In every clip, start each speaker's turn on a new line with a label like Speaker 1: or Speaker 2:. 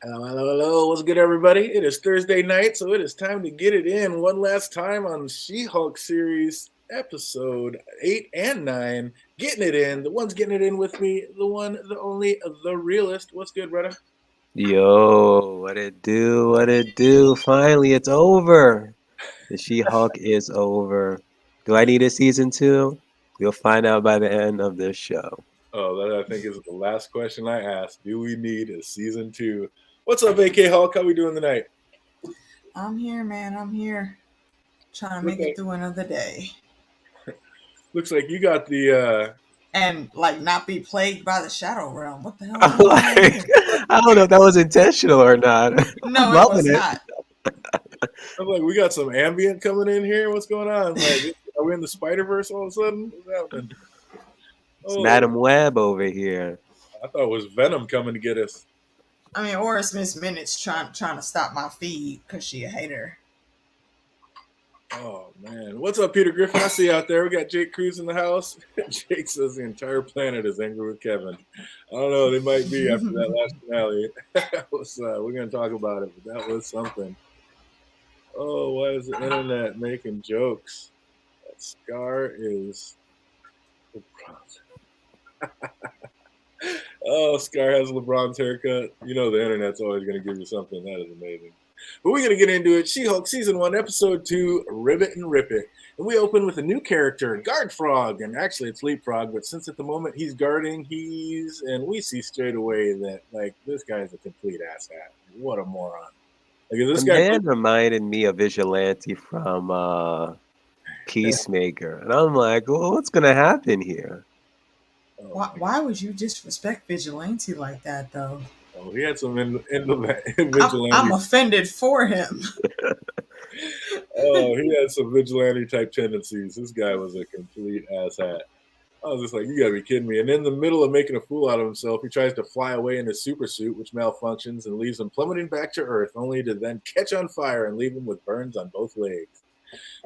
Speaker 1: Hello, hello, hello. What's good, everybody? It is Thursday night, so it is time to get it in one last time on She-Hulk series episode 8 and 9. Getting it in. The one's getting it in with me, the one, the only, the realist. What's good, brother?
Speaker 2: Yo, what it do? What it do? Finally, it's over. The She-Hulk is over. Do I need a season two? We'll find out by the end of this show.
Speaker 1: Oh, that I think is the last question I asked. Do we need a season 2? What's up, AK Hulk? How we doing tonight?
Speaker 3: I'm here, man. I'm here. Trying to
Speaker 1: Look
Speaker 3: make it
Speaker 1: like
Speaker 3: through another day.
Speaker 1: looks like you got the
Speaker 3: And like not be plagued by the shadow realm. What the hell is
Speaker 2: I'm
Speaker 3: going on
Speaker 2: like,
Speaker 3: here?
Speaker 2: I don't know if that was intentional or not. I'm
Speaker 3: No, it
Speaker 2: loving
Speaker 3: was
Speaker 2: it.
Speaker 3: not.
Speaker 1: I'm like, we got some ambient coming in here. What's going on? Like, are we in the Spider-Verse all of a sudden? What's happening?
Speaker 2: It's
Speaker 1: Oh,
Speaker 2: Madam Web over here.
Speaker 1: I thought it was Venom coming to get us.
Speaker 3: I mean, or it's Miss Minutes trying to stop my feed because she a hater.
Speaker 1: Oh man, what's up, Peter Griffin? I see you out there. We got Jake Cruz in the house. Jake says the entire planet is angry with Kevin. I don't know. They might be after that last finale. We're gonna talk about it, but that was something. Oh, why is the internet making jokes? That Scar is. Oh, Scar has LeBron's haircut. You know the internet's always gonna give you something. That is amazing. But we're going to get into it. She-Hulk Season 1, Episode 2, Ribbit and Rip It. And we open with a new character, Guard Frog. And actually, it's Leapfrog, but since at the moment he's guarding, and we see straight away that, like, this guy's a complete asshat. What a moron. Like, is
Speaker 2: The
Speaker 1: this guy.
Speaker 2: man reminded me of Vigilante from Peacemaker. And I'm like, well, what's going to happen here?
Speaker 1: Oh,
Speaker 3: Why would you disrespect Vigilante like that, though?
Speaker 1: oh, he had some in
Speaker 3: I'm
Speaker 1: vigilante.
Speaker 3: offended for him.
Speaker 1: Oh, he had some vigilante type tendencies. This guy was a complete asshat. I was just like, you gotta be kidding me. And in the middle of making a fool out of himself, he tries to fly away in his super suit, which malfunctions and leaves him plummeting back to Earth, only to then catch on fire and leave him with burns on both legs.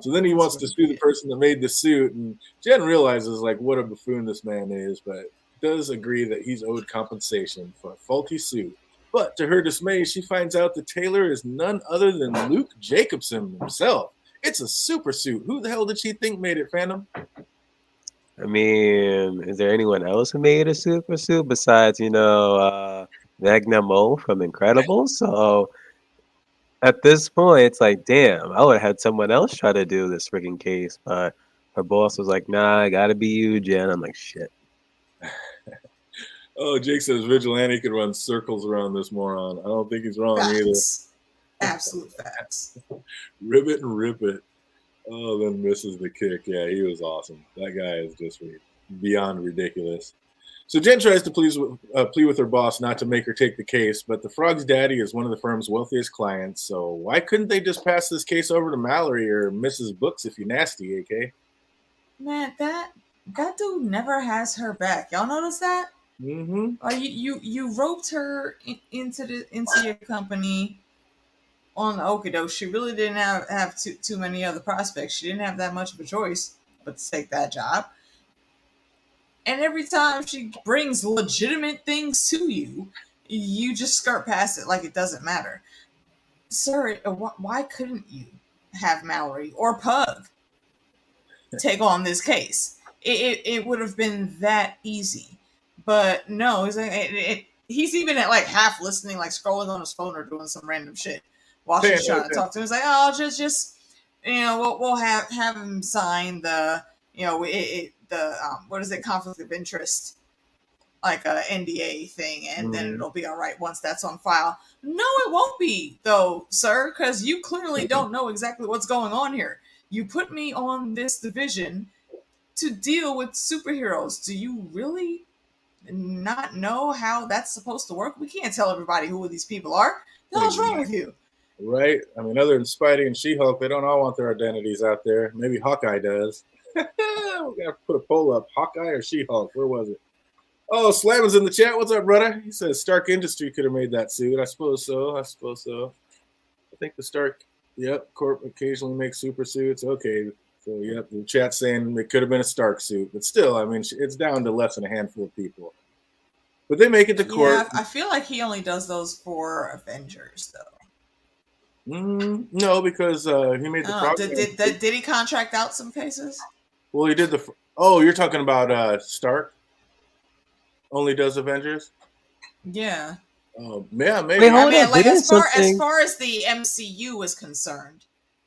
Speaker 1: So then he
Speaker 3: That's
Speaker 1: wants
Speaker 3: what
Speaker 1: to
Speaker 3: he
Speaker 1: sue the
Speaker 3: did.
Speaker 1: person that made the suit, and Jen realizes like what a buffoon this man is, but does agree that he's owed compensation for a faulty suit. But to her dismay, she finds out the tailor is none other than Luke Jacobson himself. It's a super suit. Who the hell did she think made it, Phantom?
Speaker 2: I mean, is there anyone else who made a super suit besides, Magna Mo from Incredibles? So at this point, it's like, damn, I would have had someone else try to do this freaking case, but her boss was like, nah, I gotta be you, Jen. I'm like, shit.
Speaker 1: Oh, Jake says Vigilante could run circles around this moron. I don't think he's wrong either.
Speaker 3: Facts. Absolute facts.
Speaker 1: Ribbit and rip it. Oh, then misses the kick. Yeah, he was awesome. That guy is just beyond ridiculous. So Jen tries to plea with her boss not to make her take the case, but the Frog's daddy is one of the firm's wealthiest clients. So why couldn't they just pass this case over to Mallory or Mrs. Books if you nasty, AK?
Speaker 3: Man, that dude never has her back. Y'all notice that?
Speaker 1: Mm-hmm.
Speaker 3: You roped her into your company on the Okido. She really didn't have too many other prospects. She didn't have that much of a choice but to take that job. And every time she brings legitimate things to you, you just skirt past it like it doesn't matter. Sir, why couldn't you have Mallory or Pug take on this case? It would have been that easy. But no, he's even at like half listening, like scrolling on his phone or doing some random shit while
Speaker 1: Paying
Speaker 3: she's
Speaker 1: no
Speaker 3: trying to
Speaker 1: attention.
Speaker 3: talk to him. He's like, oh, just we'll have him sign the the what is it, conflict of interest, like a NDA thing, and then
Speaker 1: Mm-hmm.
Speaker 3: it'll be all right once that's on file. No, it won't be though, sir, because you clearly don't know exactly what's going on here. You put me on this division to deal with superheroes. Do you really not know how that's supposed to work? We can't tell everybody who these people are. The hell's wrong with you?
Speaker 1: Right? I mean, other than Spidey and She-Hulk, they don't all want their identities out there. Maybe Hawkeye does. We're gonna have to put a poll up. Hawkeye or She-Hulk? Where was it? Oh, Slam is in the chat. What's up, brother? He says Stark Industry could have made that suit. I suppose so. I think the Stark, yep, Corp occasionally makes super suits. Okay. So, yep, the chat's saying it could have been a Stark suit. But still, I mean, it's down to less than a handful of people. But they make it to court.
Speaker 3: Yeah, I feel like he only does those for Avengers, though.
Speaker 1: No, because he made the project.
Speaker 3: Did he contract out some cases?
Speaker 1: Well, he did the. Oh, you're talking about Stark? Only does Avengers?
Speaker 3: Yeah.
Speaker 1: Oh, yeah, maybe.
Speaker 2: Wait, hold
Speaker 3: I mean,
Speaker 2: on.
Speaker 3: like
Speaker 2: Didn't
Speaker 3: as far
Speaker 2: something-
Speaker 3: as the MCU is concerned,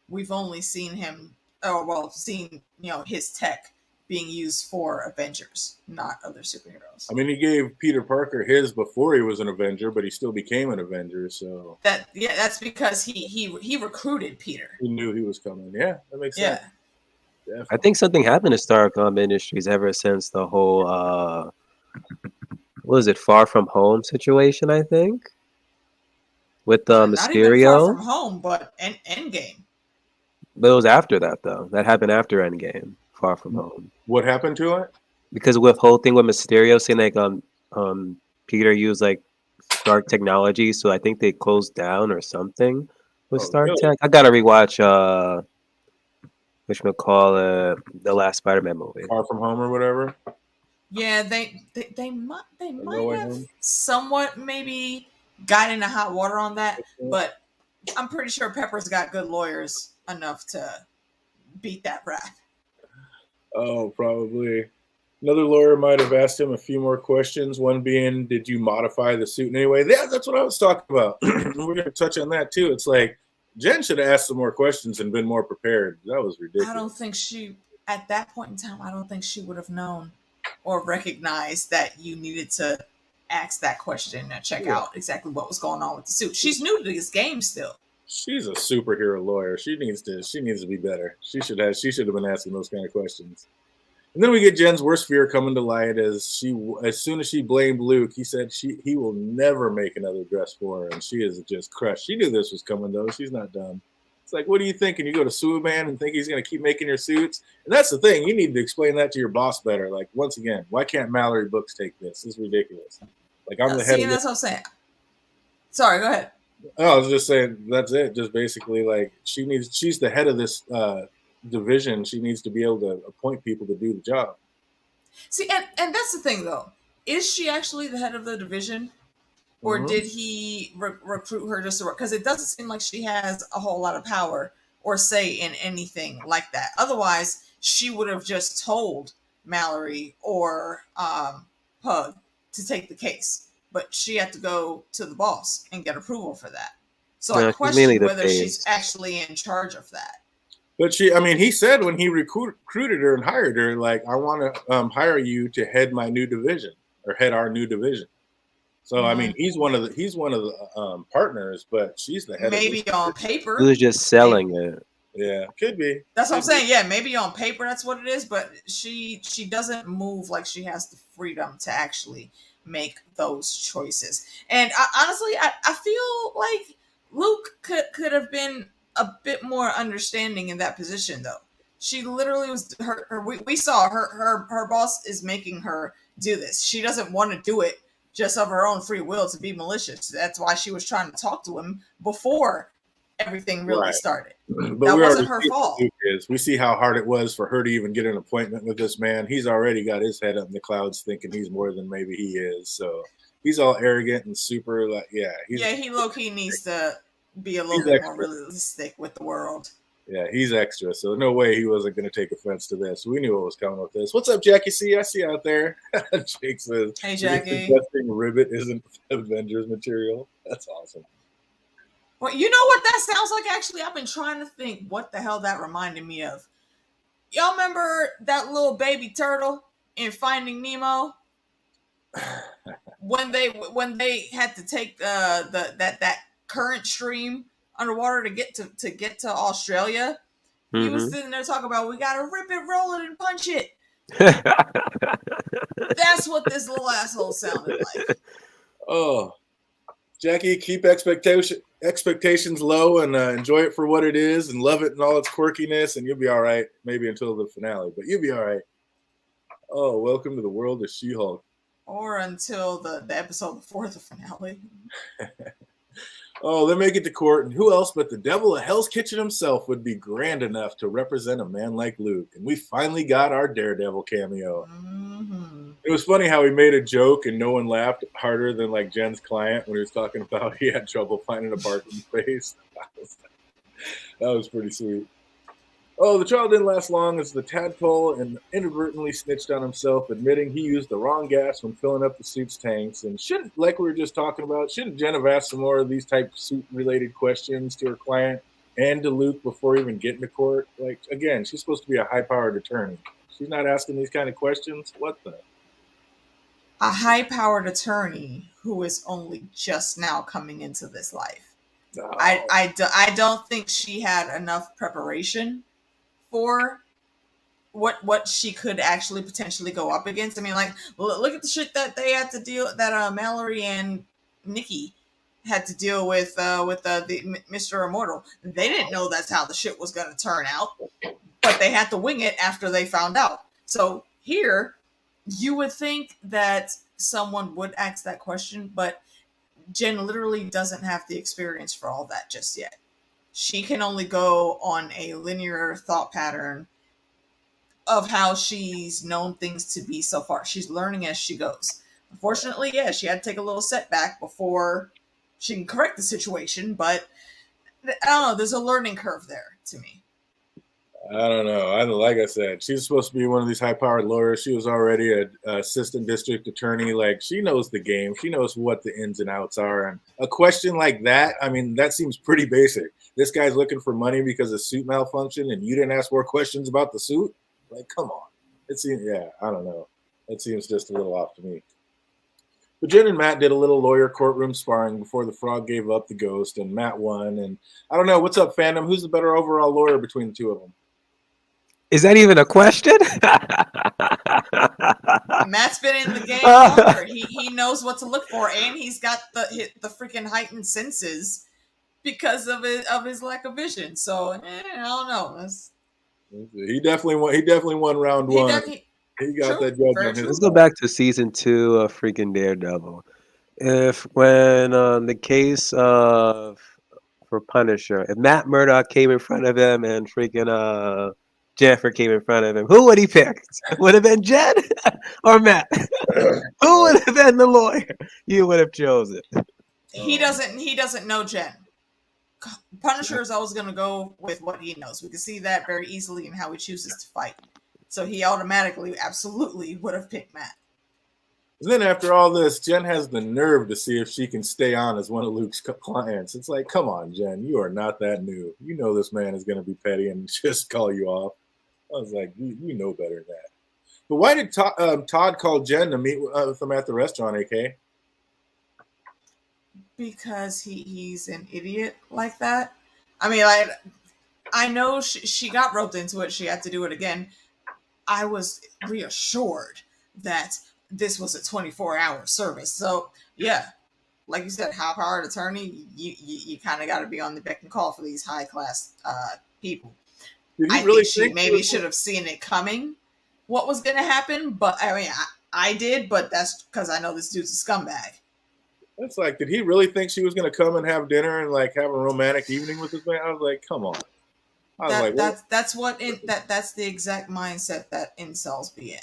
Speaker 3: we've only seen him. Oh well, seen his tech being used for Avengers, not other superheroes.
Speaker 1: I mean, he gave Peter Parker his before he was an Avenger, but he still became an Avenger. So
Speaker 3: that's because he recruited Peter.
Speaker 1: he knew he was coming. Yeah, that makes sense.
Speaker 3: Yeah.
Speaker 2: I think something happened to Stark Industries ever since the whole what was it, Far From Home situation, I think? With
Speaker 3: Not even
Speaker 2: Mysterio.
Speaker 3: Far From Home, but Endgame.
Speaker 2: But it was after that though. That happened after Endgame, Far From Home.
Speaker 1: What happened to it?
Speaker 2: Because with whole thing with Mysterio saying like Peter used like Stark technology, so I think they closed down or something with Stark
Speaker 1: really?
Speaker 2: Tech. I gotta rewatch whatchamacallit, the last Spider-Man movie.
Speaker 1: Far From Home or whatever?
Speaker 3: Yeah, they might
Speaker 1: No Way
Speaker 3: have
Speaker 1: Home?
Speaker 3: somewhat maybe got into hot water on that, but I'm pretty sure Pepper's got good lawyers enough to beat that rap.
Speaker 1: Oh, probably. Another lawyer might have asked him a few more questions. One being, did you modify the suit in any way? Yeah, that's what I was talking about. We're going to touch on that too. It's like Jen should have asked some more questions and been more prepared. That was ridiculous.
Speaker 3: I don't think at that point in time, I don't think she would have known or recognized that you needed to ask that question and check out exactly what was going on with the suit. She's new to this game still.
Speaker 1: She's a superhero lawyer. She needs to be better. She should have been asking those kind of questions. And then we get Jen's worst fear coming to light as soon as she blamed Luke, he said he will never make another dress for her, and she is just crushed. She knew this was coming though. She's not done. It's like, what are you thinking? You go to sue a man and think he's going to keep making your suits? And that's the thing. You need to explain that to your boss better. Like, once again, why can't Mallory Books take this? This is ridiculous. Like, I'm the head of
Speaker 3: that's what I'm saying. Sorry, go ahead.
Speaker 1: Oh, I was just saying that's it. Just basically, like, she's the head of this division. She needs to be able to appoint people to do the job.
Speaker 3: See, and that's the thing though. Is she actually the head of the division? Or did he recruit her just to work? Because it doesn't seem like she has a whole lot of power or say in anything like that. Otherwise, she would have just told Mallory or Pug to take the case. But she had to go to the boss and get approval for that. So I question whether she's actually in charge of that.
Speaker 1: But he said when he recruited her and hired her, like, I want to hire you to head my new division or head our new division. So I mean, he's one of the partners, but she's the head.
Speaker 3: Maybe on paper,
Speaker 2: he was just selling it.
Speaker 1: Yeah, could be.
Speaker 3: That's what I'm saying. Yeah, maybe on paper that's what it is, but she doesn't move like she has the freedom to actually make those choices. And honestly, I feel like Luke could have been a bit more understanding in that position, though. She literally was we saw her boss is making her do this. She doesn't want to do it just of her own free will to be malicious. That's why she was trying to talk to him before everything really started. But that wasn't her fault.
Speaker 1: We see how hard it was for her to even get an appointment with this man. He's already got his head up in the clouds thinking he's more than maybe he is. So he's all arrogant and super he
Speaker 3: low-key needs to be a little bit more realistic with the world.
Speaker 1: Yeah, he's extra, so no way he wasn't going to take offense to this. We knew what was coming with this. What's up, Jackie C? I see you out there. Jake says,
Speaker 3: hey, Jackie.
Speaker 1: Suggesting Ribbit isn't Avengers material. That's awesome.
Speaker 3: Well, you know what that sounds like, actually? I've been trying to think what the hell that reminded me of. Y'all remember that little baby turtle in Finding Nemo? when they had to take that current stream underwater to get to Australia, he was sitting there talking about, we gotta rip it, roll it, and punch it. That's what this little asshole sounded like.
Speaker 1: Oh, Jackie, keep expectations low and enjoy it for what it is, and love it in all its quirkiness, and you'll be all right. Maybe until the finale, but you'll be all right. Oh, welcome to the world of She-Hulk.
Speaker 3: Or until the episode before the finale.
Speaker 1: Oh, they make it to court, and who else but the devil of Hell's Kitchen himself would be grand enough to represent a man like Luke? And we finally got our Daredevil cameo. It was funny how he made a joke and no one laughed harder than like Jen's client when he was talking about he had trouble finding a parking space. That was pretty sweet. Oh, the trial didn't last long as the tadpole inadvertently snitched on himself, admitting he used the wrong gas when filling up the suit's tanks. And shouldn't, like we were just talking about, shouldn't Jen have asked some more of these type of suit-related questions to her client and to Luke before even getting to court? Like, again, she's supposed to be a high-powered attorney. She's not asking these kind of questions? What the?
Speaker 3: A high-powered attorney who is only just now coming into this life.
Speaker 1: No.
Speaker 3: I don't think she had enough preparation for what she could actually potentially go up against. I mean, like, look at the shit that they had to deal, that Mallory and Nikki had to deal with the Mr. Immortal. They didn't know that's how the shit was going to turn out, but they had to wing it after they found out. So here, you would think that someone would ask that question, but Jen literally doesn't have the experience for all that just yet. She can only go on a linear thought pattern of how she's known things to be so far. She's learning as she goes. Unfortunately, yeah, she had to take a little setback before she can correct the situation, but I don't know, there's a learning curve there to me.
Speaker 1: I don't know. Like I said, she's supposed to be one of these high-powered lawyers. She was already an assistant district attorney. Like, she knows the game. She knows what the ins and outs are. And a question like that, I mean, that seems pretty basic. This guy's looking for money because the suit malfunctioned, and you didn't ask more questions about the suit? Like, come on. It seems, yeah, I don't know. It seems just a little off to me. But Jen and Matt did a little lawyer courtroom sparring before the frog gave up the ghost, and Matt won. And I don't know. What's up, fandom? Who's the better overall lawyer between the two of them?
Speaker 2: Is that even a question?
Speaker 3: Matt's been in the game longer. He knows what to look for, and he's got the freaking heightened senses because of his lack of vision. So I don't know.
Speaker 1: He definitely won. He definitely won round one. He got that judgment.
Speaker 2: Let's go back to season 2 of freaking Daredevil. When the case for Punisher, if Matt Murdock came in front of him and freaking Jennifer came in front of him, who would he pick? Would have been Jen or Matt? Who would have been the lawyer you would have chosen?
Speaker 3: He doesn't know Jen. Punisher is always going to go with what he knows. We can see that very easily in how he chooses to fight. So he automatically, absolutely would have picked Matt.
Speaker 1: And then after all this, Jen has the nerve to see if she can stay on as one of Luke's clients. It's like, come on, Jen, you are not that new. You know this man is going to be petty and just call you off. I was like, you know better than that. But why did Todd call Jen to meet with him at the restaurant, AK?
Speaker 3: Because he's an idiot like that. I mean, I know she got roped into it. She had to do it again. I was reassured that this was a 24-hour service. So, yeah, like you said, high-powered attorney, you kind of got to be on the beck and call for these high-class people. I think she maybe should have seen it coming, what was going to happen. But, I mean, I did, but that's because I know this dude's a scumbag.
Speaker 1: It's like, did he really think she was going to come and have dinner and, like, have a romantic evening with this man? I was like, come on.
Speaker 3: That's the exact mindset that incels be in.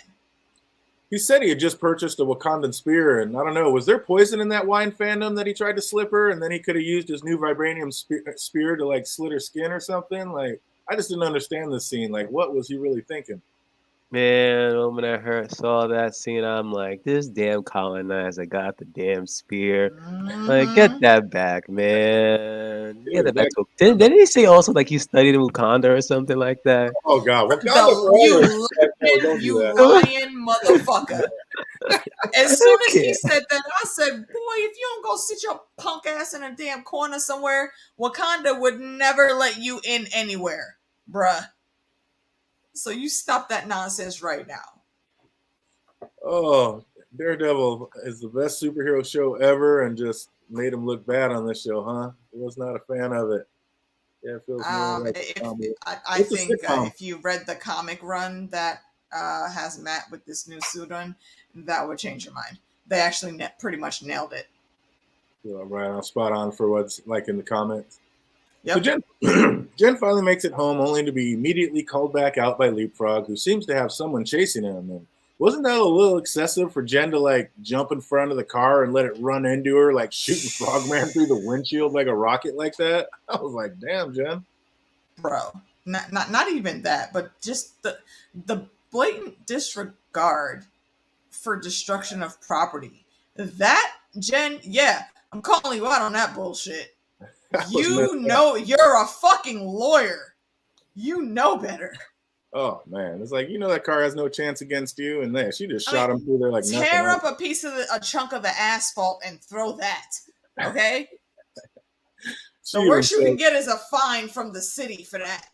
Speaker 1: He said he had just purchased a Wakandan spear, and I don't know, was there poison in that wine fandom that he tried to slip her, and then he could have used his new vibranium spear to like slit her skin or something? Like, I just didn't understand this scene. Like, what was he really thinking?
Speaker 2: Man, when I saw that scene, I'm like, this damn colonizer got the damn spear.
Speaker 3: Mm-hmm.
Speaker 2: Like, get that back, man. Get that back. Didn't he say also like he studied in Wakanda or something like that?
Speaker 1: Oh God,
Speaker 3: you lying motherfucker! As soon as he said that, I said, "Boy, if you don't go sit your punk ass in a damn corner somewhere, Wakanda would never let you in anywhere, bruh." So you stop that nonsense right now.
Speaker 1: Oh, Daredevil is the best superhero show ever, and just made him look bad on this show, huh? I was not a fan of it. Yeah, it feels more like
Speaker 3: I think if you read the comic run that has Matt with this new suit on, that would change your mind. They actually pretty much nailed it.
Speaker 1: Yeah, right on, spot on for what's like in the comments.
Speaker 3: Yep.
Speaker 1: So Jen finally makes it home, only to be immediately called back out by Leapfrog, who seems to have someone chasing him. And Wasn't that a little excessive for Jen to like jump in front of the car and let it run into her, like shooting Frogman through the windshield like a rocket like that? I was like, damn, Jen.
Speaker 3: Bro, not even that, but just the blatant disregard for destruction of property. That, Jen, yeah, I'm calling you out on that bullshit. You know, you're a fucking lawyer. You know better.
Speaker 1: Oh man, it's like, you know, that car has no chance against you, and then she just shot him through there like nothing.
Speaker 3: Tear up a piece of a chunk of the asphalt and throw that. Okay. The worst you can get is a fine from the city for that.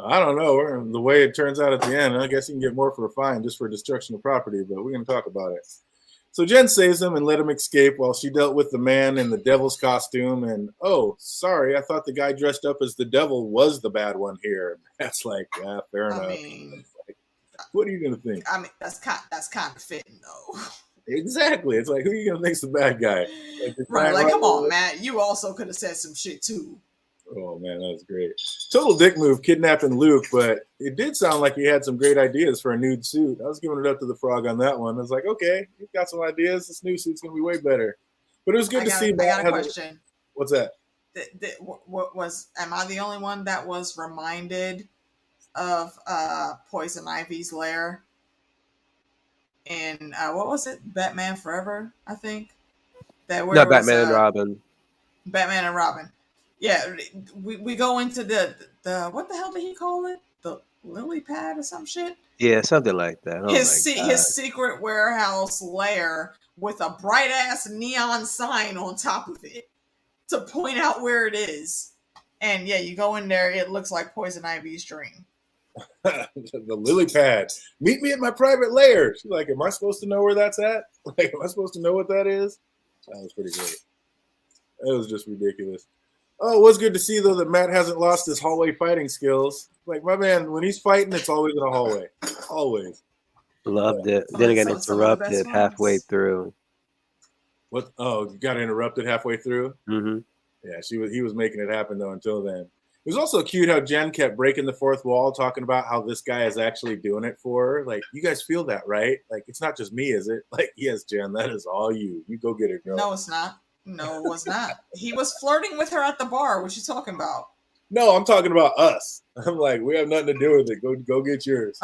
Speaker 1: I don't know. The way it turns out at the end, I guess you can get more for a fine just for destruction of property, but we're going to talk about it. So Jen saves him and let him escape while she dealt with the man in the devil's costume. And, oh, sorry, I thought the guy dressed up as the devil was the bad one here. That's like, yeah, fair enough. Like, what are you going to think?
Speaker 3: I mean, that's kind of fitting, though.
Speaker 1: Exactly. It's like, who are you going to think's the bad guy?
Speaker 3: Like, right, like, come on, Matt. You also could have said some shit, too.
Speaker 1: Oh, man, that was great. Total dick move kidnapping Luke, but it did sound like he had some great ideas for a nude suit. I was giving it up to the frog on that one. I was like, okay, you've got some ideas. This new suit's going to be way better. But it was good to see.
Speaker 3: I got a question.
Speaker 1: What's that?
Speaker 3: Am I the only one that was reminded of Poison Ivy's lair in, what was it? Batman Forever, I think?
Speaker 2: Not Batman and Robin.
Speaker 3: Batman and Robin. Yeah, we go into the what the hell did he call it? The lily pad or some shit?
Speaker 2: Yeah, something like that. Oh
Speaker 3: his secret warehouse lair with a bright ass neon sign on top of it to point out where it is. And yeah, you go in there, it looks like Poison Ivy's dream.
Speaker 1: The lily pad. Meet me at my private lair. She's like, am I supposed to know where that's at? Like, am I supposed to know what that is? That was pretty great. That was just ridiculous. Oh, it was good to see, though, that Matt hasn't lost his hallway fighting skills. Like, my man, when he's fighting, it's always in a hallway. Always.
Speaker 2: Loved it. Then again, interrupted halfway through.
Speaker 1: What? Oh, got interrupted halfway through?
Speaker 2: Mm-hmm.
Speaker 1: Yeah, he was making it happen, though, until then. It was also cute how Jen kept breaking the fourth wall, talking about how this guy is actually doing it for her. Like, you guys feel that, right? Like, it's not just me, is it? Like, yes, Jen, that is all you. You go get it, girl.
Speaker 3: No, it's not. No, it was not. He was flirting with her at the bar. What you talking about?
Speaker 1: No, I'm talking about us. I'm like, we have nothing to do with it. Go get yours.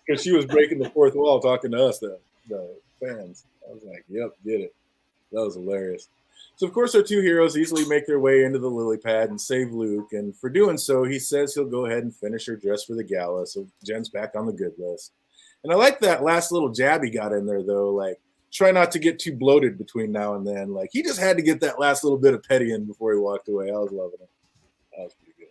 Speaker 1: Because she was breaking the fourth wall talking to us, the fans. I was like, yep, get it. That was hilarious. So, of course, our two heroes easily make their way into the lily pad and save Luke. And for doing so, he says he'll go ahead and finish her dress for the gala. So Jen's back on the good list. And I like that last little jab he got in there, though. Like, try not to get too bloated between now and then. Like, he just had to get that last little bit of petty in before he walked away. I was loving it. That was pretty good.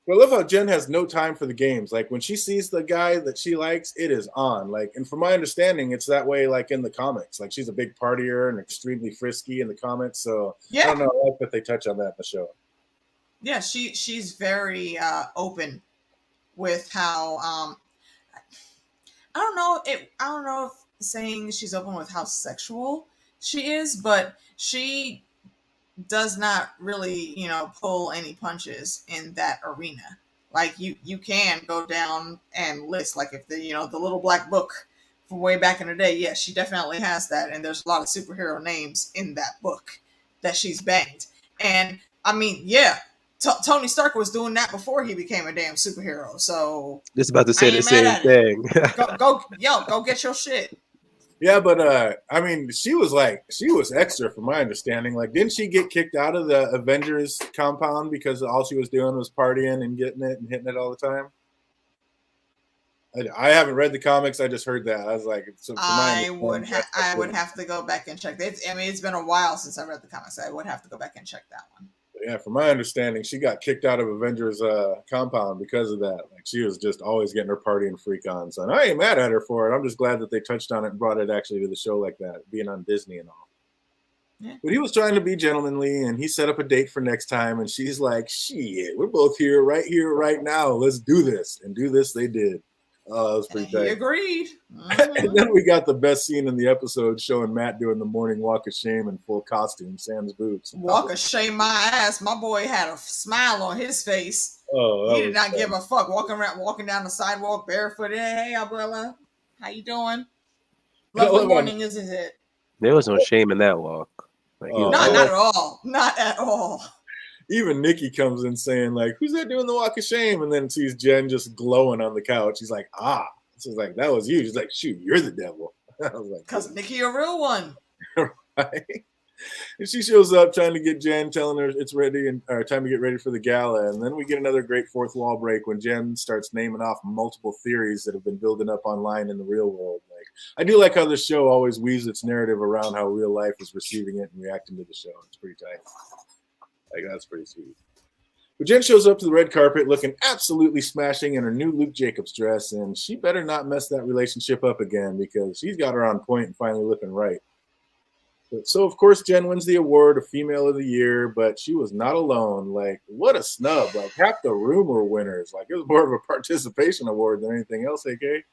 Speaker 1: But I love how Jen has no time for the games. Like, when she sees the guy that she likes, it is on. Like, and from my understanding, it's that way, like, in the comics. Like, she's a big partier and extremely frisky in the comics. So, yeah. I don't know. I like that they touch on that in the show.
Speaker 3: Yeah, she's very open with how, I don't know if saying she's open with how sexual she is, but she does not really, pull any punches in that arena. Like, you can go down and list, like, if the little black book from way back in the day, yeah, she definitely has that, and there's a lot of superhero names in that book that she's banged. And I mean, yeah, Tony Stark was doing that before he became a damn superhero. So
Speaker 2: just about to say the same thing.
Speaker 3: go get your shit.
Speaker 1: Yeah, but I mean, she was extra from my understanding. Like, didn't she get kicked out of the Avengers compound because all she was doing was partying and getting it and hitting it all the time? I haven't read the comics. I just heard that. I was like,
Speaker 3: I would have to go back and check. It's been a while since I read the comics. I would have to go back and check that one.
Speaker 1: Yeah, from my understanding, she got kicked out of Avengers compound because of that. Like, she was just always getting her party and freak on. So I ain't mad at her for it. I'm just glad that they touched on it and brought it actually to the show like that, being on Disney and all. Yeah. But he was trying to be gentlemanly, and he set up a date for next time. And she's like, shit, we're both here, right now. Let's do this. And do this they did. Oh, that was pretty tight.
Speaker 3: He agreed.
Speaker 1: And then we got the best scene in the episode showing Matt doing the morning walk of shame in full costume, Sam's boots.
Speaker 3: Walk of shame my ass. My boy had a smile on his face.
Speaker 1: Oh,
Speaker 3: he did not give a fuck. Walking down the sidewalk barefooted. Hey, abuela. How you doing?
Speaker 1: I
Speaker 3: Lovely
Speaker 1: love
Speaker 3: morning, isn't it?
Speaker 2: There was no shame in that walk. Like he
Speaker 1: Oh,
Speaker 2: was
Speaker 3: Not
Speaker 2: doing
Speaker 3: at all. Not at all.
Speaker 1: even Nikki comes in saying like, "Who's that doing the walk of shame?" And then sees Jen just glowing on the couch. She's like, "Ah." She's like, "That was you." She's like, "Shoot, you're the devil." I was like,
Speaker 3: Cause Nikki a real one.
Speaker 1: right? And she shows up trying to get Jen, telling her it's ready and time to get ready for the gala. And then we get another great fourth wall break when Jen starts naming off multiple theories that have been building up online in the real world. Like, I do like how this show always weaves its narrative around how real life is receiving it and reacting to the show. It's pretty tight. Like, that's pretty sweet. But Jen shows up to the red carpet looking absolutely smashing in her new Luke Jacobs dress, and she better not mess that relationship up again because she's got her on point and finally looking right. So, of course, Jen wins the award of Female of the Year, but she was not alone. Like, what a snub. Like, half the room were winners. Like, it was more of a participation award than anything else, AK.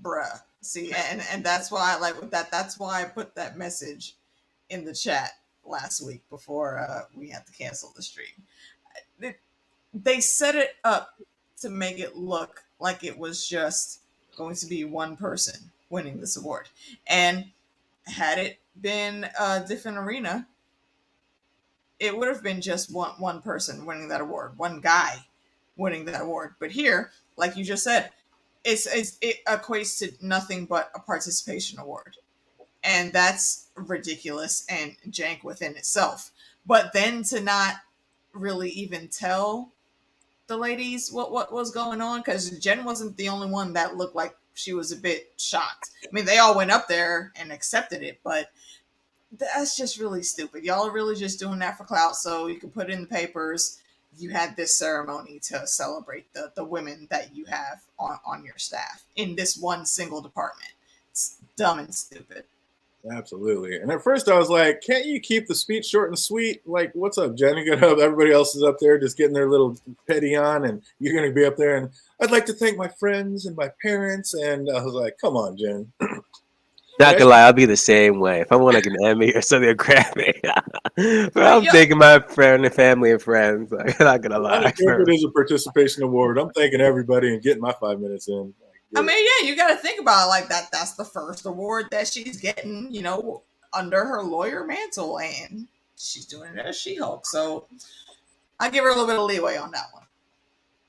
Speaker 3: Bruh. See, and that's why I like with that. That's why I put that message in the chat last week before we had to cancel the stream. They set it up to make it look like it was just going to be one person winning this award. And had it been a different arena, it would have been just one person winning that award, one guy winning that award. But here, like you just said, it equates to nothing but a participation award, and that's ridiculous and jank within itself. But then to not really even tell the ladies what was going on, because Jen wasn't the only one that looked like she was a bit shocked. I mean, they all went up there and accepted it, but that's just really stupid. Y'all are really just doing that for clout so you can put it in the papers. You had this ceremony to celebrate the women that you have on your staff in this one single department. It's dumb and stupid.
Speaker 1: Absolutely. And at first I was like, can't you keep the speech short and sweet? Like, what's up, Jen? You get up, everybody else is up there just getting their little petty on, and you're going to be up there. And I'd like to thank my friends and my parents. And I was like, come on, Jen.
Speaker 2: Not gonna lie, I'll be the same way. If I want like an Emmy or something, a Grammy, but I'm thanking my friend and family and friends. Like, not gonna lie.
Speaker 1: I don't care if it is a participation award. I'm thanking everybody and getting my 5 minutes in.
Speaker 3: I mean, yeah, you got to think about it like that. That's the first award that she's getting, under her lawyer mantle, and she's doing it as She-Hulk. So I give her a little bit of leeway on that one.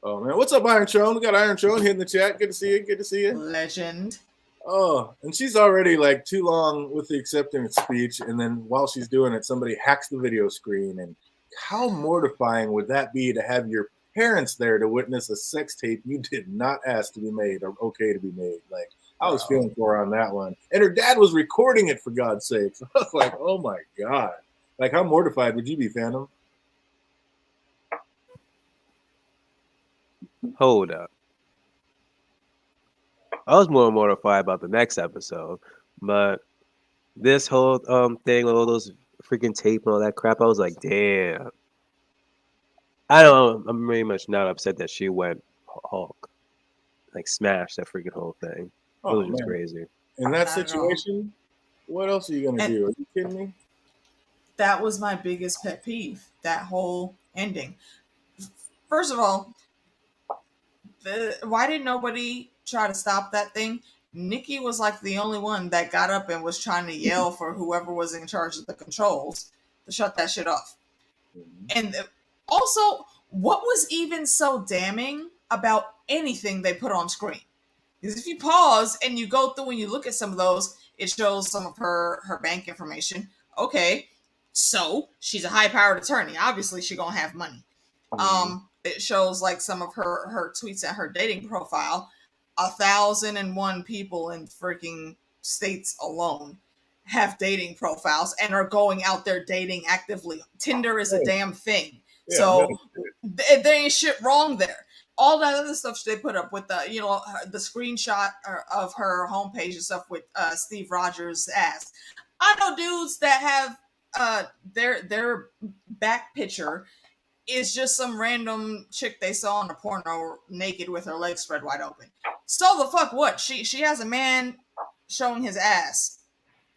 Speaker 1: Oh man, what's up, Iron Throne? We got Iron Throne hitting the chat. Good to see you. Good to see you.
Speaker 3: Legend.
Speaker 1: Oh, and she's already like too long with the acceptance speech, and then while she's doing it, somebody hacks the video screen. And how mortifying would that be to have your parents there to witness a sex tape you did not ask to be made or okay to be made? Like, I was feeling for her on that one. And her dad was recording it, for God's sake. So I was like, oh my God. Like, how mortified would you be, Phantom?
Speaker 2: Hold up. I was more mortified about the next episode, but this whole thing with all those freaking tape and all that crap, I was like, damn. I don't know. I'm very much not upset that she went Hulk, like smashed that freaking whole thing. It was just crazy.
Speaker 1: In that situation, what else are you gonna do? Are you kidding me?
Speaker 3: That was my biggest pet peeve. That whole ending. First of all, why did nobody try to stop that thing? Nikki was like the only one that got up and was trying to yell for whoever was in charge of the controls to shut that shit off. And also, what was even so damning about anything they put on screen? Because if you pause and you go through and you look at some of those, it shows some of her bank information. Okay, so she's a high-powered attorney. Obviously, she's gonna have money. It shows like some of her tweets and her dating profile. 1,001 people in freaking states alone have dating profiles and are going out there dating actively. Tinder is a damn thing. Yeah, so there ain't shit wrong there. All that other stuff they put up with the screenshot of her homepage and stuff with Steve Rogers' ass. I know dudes that have their back picture is just some random chick they saw in a porno naked with her legs spread wide open. So the fuck what? She has a man showing his ass,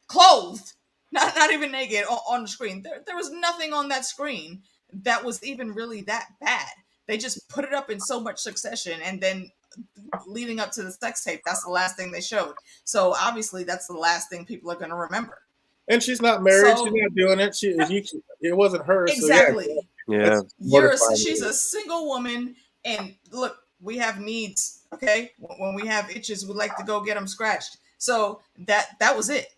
Speaker 3: clothed, not even naked on the screen. There was nothing on that screen that was even really that bad. They just put it up in so much succession, and then leading up to the sex tape, that's the last thing they showed. So obviously, that's the last thing people are going to remember.
Speaker 1: And she's not married.
Speaker 3: So-
Speaker 1: she's not doing it. It wasn't her.
Speaker 3: Exactly.
Speaker 1: So
Speaker 2: Yeah.
Speaker 1: that's mortifying.
Speaker 3: She's a single woman, and look, we have needs. Okay, when we have itches, we like to go get them scratched. So that was it.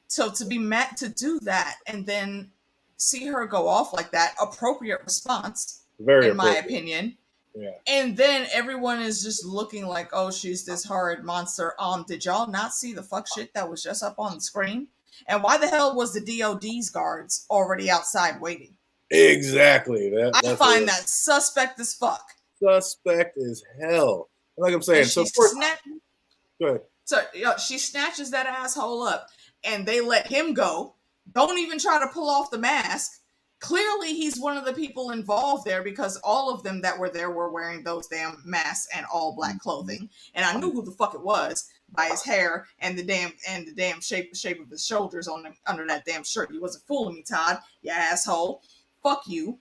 Speaker 3: So to be mad to do that, and then see her go off like that, appropriate response,
Speaker 1: Very
Speaker 3: in my
Speaker 1: appropriate.
Speaker 3: opinion.
Speaker 1: Yeah.
Speaker 3: And then everyone is just looking like, oh, she's this horrid monster. Did y'all not see the fuck shit that was just up on the screen? And why the hell was the DOD's guards already outside waiting?
Speaker 1: Exactly.
Speaker 3: I find that suspect as fuck.
Speaker 1: Suspect as hell. Like I'm saying, so of course, go ahead.
Speaker 3: So she snatches that asshole up, and they let him go. Don't even try to pull off the mask. Clearly, he's one of the people involved there, because all of them that were there were wearing those damn masks and all black clothing, and I knew who the fuck it was by his hair and the damn shape of his shoulders under that damn shirt. You wasn't fooling me, Todd. You asshole. Fuck you.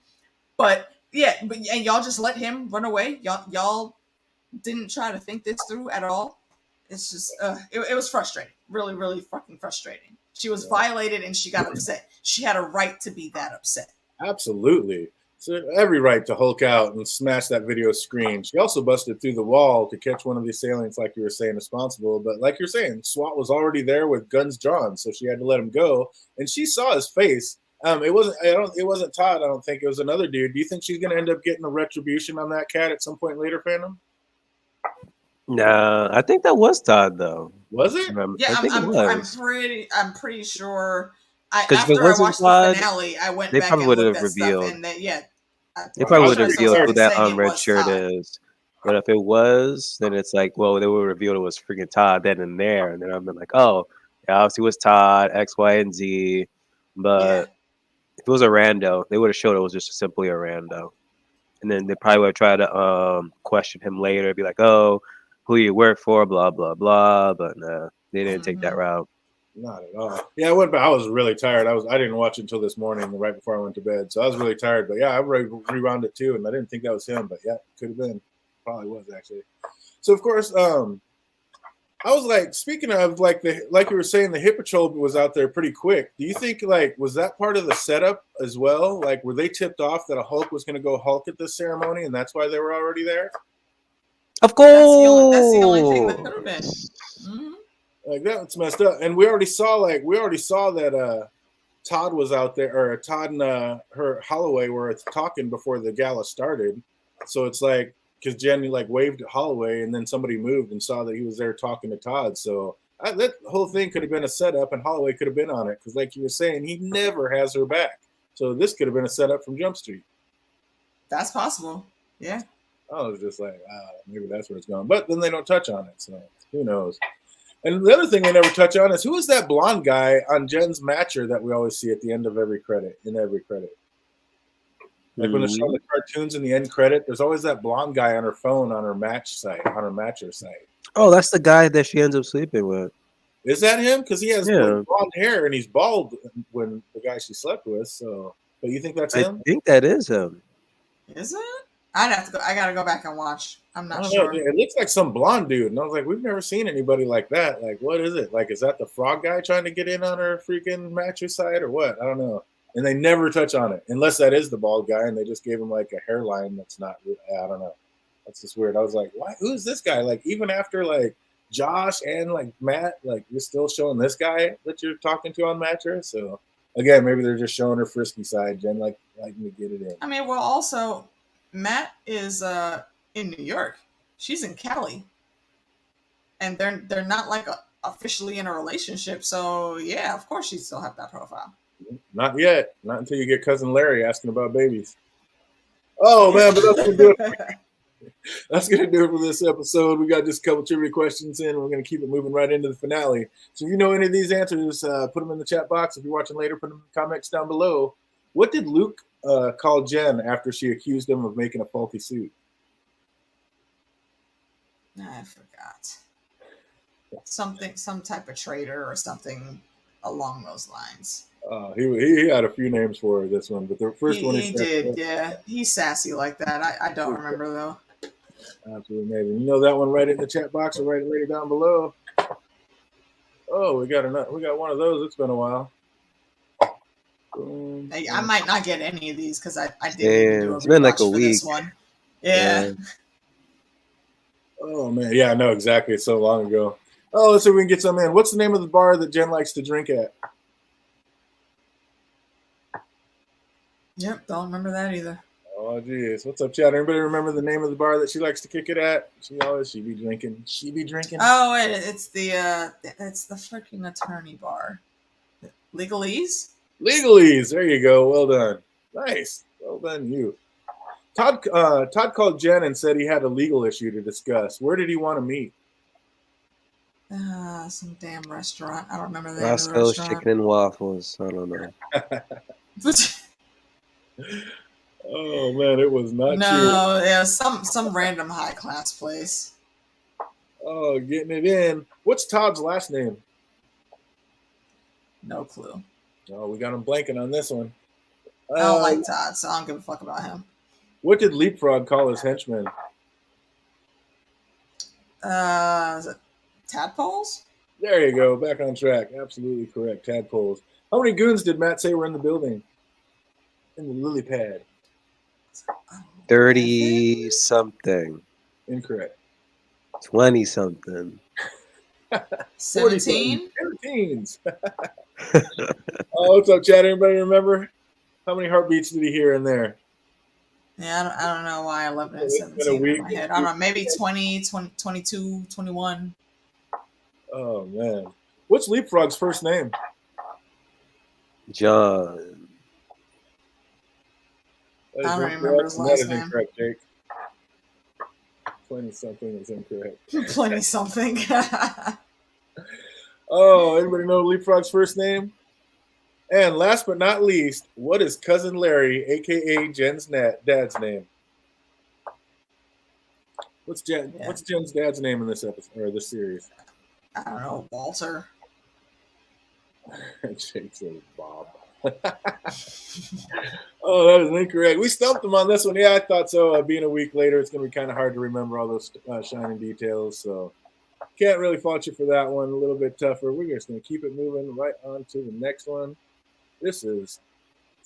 Speaker 3: But yeah, and y'all just let him run away. Y'all didn't try to think this through at all. It's just it was frustrating. Really, really fucking frustrating. She was violated and she got upset. She had a right to be that upset.
Speaker 1: Absolutely. So every right to Hulk out and smash that video screen. She also busted through the wall to catch one of the assailants, like you were saying, responsible. But like you're saying, SWAT was already there with guns drawn, so she had to let him go. And she saw his face. It wasn't Todd. I don't think it was another dude. Do you think she's going to end up getting a retribution on that cat at some point later, Phantom?
Speaker 2: Nah, I think that was Todd though.
Speaker 1: Was it?
Speaker 3: Yeah,
Speaker 2: I think it was.
Speaker 3: I'm pretty sure.
Speaker 2: If it
Speaker 3: After I
Speaker 2: wasn't
Speaker 3: watched
Speaker 2: Todd,
Speaker 3: the finale, I went
Speaker 2: they
Speaker 3: back
Speaker 2: probably
Speaker 3: and
Speaker 2: would
Speaker 3: looked
Speaker 2: have
Speaker 3: at
Speaker 2: revealed.
Speaker 3: stuff, and
Speaker 2: They probably would
Speaker 1: I
Speaker 2: have
Speaker 1: was
Speaker 2: revealed who that
Speaker 3: saying it
Speaker 2: unread
Speaker 3: was
Speaker 2: shirt
Speaker 3: Todd.
Speaker 2: is. But if it was, then it's like, well, they would reveal it was freaking Todd then and there, and then I've been like, oh, yeah, obviously it was Todd, X, Y, and Z. But if it was a rando, they would have showed it was just simply a rando, and then they probably would have tried to question him later, be like, oh, who you work for, blah blah blah. But nah, they didn't take that route.
Speaker 1: Not at all. Yeah, I went back. I was really tired. I didn't watch it until this morning, right before I went to bed. So I was really tired. But yeah, I rewound it too, and I didn't think that was him. But yeah, could have been. Probably was actually. So of course, I was like, speaking of like you were saying, the Hit Patrol was out there pretty quick. Do you think was that part of the setup as well? Like, were they tipped off that a Hulk was going to go Hulk at this ceremony, and that's why they were already there?
Speaker 2: Of course.
Speaker 3: That's the only thing that could have been. Mm-hmm.
Speaker 1: Like that's messed up. And we already saw that Todd was out there, or Todd and her Holloway were talking before the gala started. So it's like, because Jenny waved at Holloway, and then somebody moved and saw that he was there talking to Todd. So that whole thing could have been a setup, and Holloway could have been on it, because like you were saying, he never has her back. So this could have been a setup from Jump Street.
Speaker 3: That's possible. Yeah.
Speaker 1: I was just like, maybe that's where it's going. But then they don't touch on it, so who knows? And the other thing they never touch on is, who is that blonde guy on Jen's matcher that we always see at the end of every credit, Like when they're showing the cartoons in the end credit, there's always that blonde guy on her phone on her matcher site.
Speaker 2: Oh, that's the guy that she ends up sleeping with.
Speaker 1: Is that him? Because he has blonde hair and he's bald when the guy she slept with. So, but you think that's him?
Speaker 2: I think that is him.
Speaker 3: Is it? I'd have to go. I gotta go back and watch. I'm not
Speaker 1: sure.
Speaker 3: sure.
Speaker 1: It looks like some blonde dude, and I was like, we've never seen anybody like that. Like, what is it? Like, is that the frog guy trying to get in on her freaking matcher site or what? I don't know. And they never touch on it, unless that is the bald guy, and they just gave him like a hairline that's not. I don't know. That's just weird. I was like, why? Who's this guy? Like, even after like Josh and like Matt, like you're still showing this guy that you're talking to on matcher. So again, maybe they're just showing her frisky side. Jen like to get it in.
Speaker 3: I mean, well, also Matt is in New York. She's in Cali, and they're not like officially in a relationship. So yeah, of course she still have that profile.
Speaker 1: Not yet. Not until you get cousin Larry asking about babies. Oh man, but that's gonna do it. That's gonna do it for this episode. We got just a couple trivia questions in. We're gonna keep it moving right into the finale. So if you know any of these answers, put them in the chat box. If you're watching later, put them in the comments down below. What did Luke call Jen after she accused him of making a faulty suit?
Speaker 3: I forgot. Some type of traitor or something along those lines.
Speaker 1: He had a few names for this one, but the first one
Speaker 3: he did, yeah. He's sassy like that. I don't remember though.
Speaker 1: Absolutely amazing. You know that one, write it in the chat box or write it down below. Oh, we got one of those. It's been a while. Boom,
Speaker 3: I might not get any of these because I didn't even do a
Speaker 2: it's been like
Speaker 3: rewatch
Speaker 2: a
Speaker 3: for this
Speaker 2: week.
Speaker 3: one. Yeah.
Speaker 1: Oh man, yeah, I know exactly. It's so long ago. Oh, let's see if we can get some in. What's the name of the bar that Jen likes to drink at?
Speaker 3: Yep, don't remember that either.
Speaker 1: Oh geez, what's up, chat? Anybody remember the name of the bar that she likes to kick it at? She be drinking.
Speaker 3: Oh wait, it's the freaking attorney bar. Legalese?
Speaker 1: Legalese. There you go. Well done. Nice. Well done, you. Todd called Jen and said he had a legal issue to discuss. Where did he want to meet?
Speaker 3: Some damn restaurant. I don't remember the name of the
Speaker 2: Roscoe's
Speaker 3: restaurant.
Speaker 2: Chicken and Waffles. I don't know.
Speaker 1: Oh man, it was not
Speaker 3: No, yeah, some random high class place.
Speaker 1: Oh, getting it in. What's Todd's last name?
Speaker 3: No clue.
Speaker 1: Oh, we got him blanking on this one.
Speaker 3: I don't like Todd, so I don't give a fuck about him.
Speaker 1: What did Leapfrog call his henchmen?
Speaker 3: Is it tadpoles?
Speaker 1: There you go. Back on track. Absolutely correct. Tadpoles. How many goons did Matt say were in the building? In the lily pad.
Speaker 2: 30 something.
Speaker 1: Incorrect.
Speaker 2: 20 something.
Speaker 3: 17?
Speaker 1: 17s. Oh, what's up, chat? Anybody remember? How many heartbeats did he hear in there?
Speaker 3: Yeah, I don't know why 11 and 17 in my head. I don't know, maybe 20, 22, 21.
Speaker 1: Oh, man. What's Leapfrog's first name?
Speaker 2: John.
Speaker 3: I don't remember his last name.
Speaker 1: That is incorrect, Jake. 20-something is incorrect.
Speaker 3: 20-something.
Speaker 1: Oh, anybody know Leapfrog's first name? And last but not least, what is Cousin Larry, a.k.a. Jen's dad's name? What's Jen's dad's name in this episode or this series?
Speaker 3: I don't know, Walter.
Speaker 1: Jake says Bob. Oh, that is incorrect. We stumped him on this one. Yeah, I thought so. Being a week later, it's going to be kind of hard to remember all those shining details. So can't really fault you for that one. A little bit tougher. We're just going to keep it moving right on to the next one. This is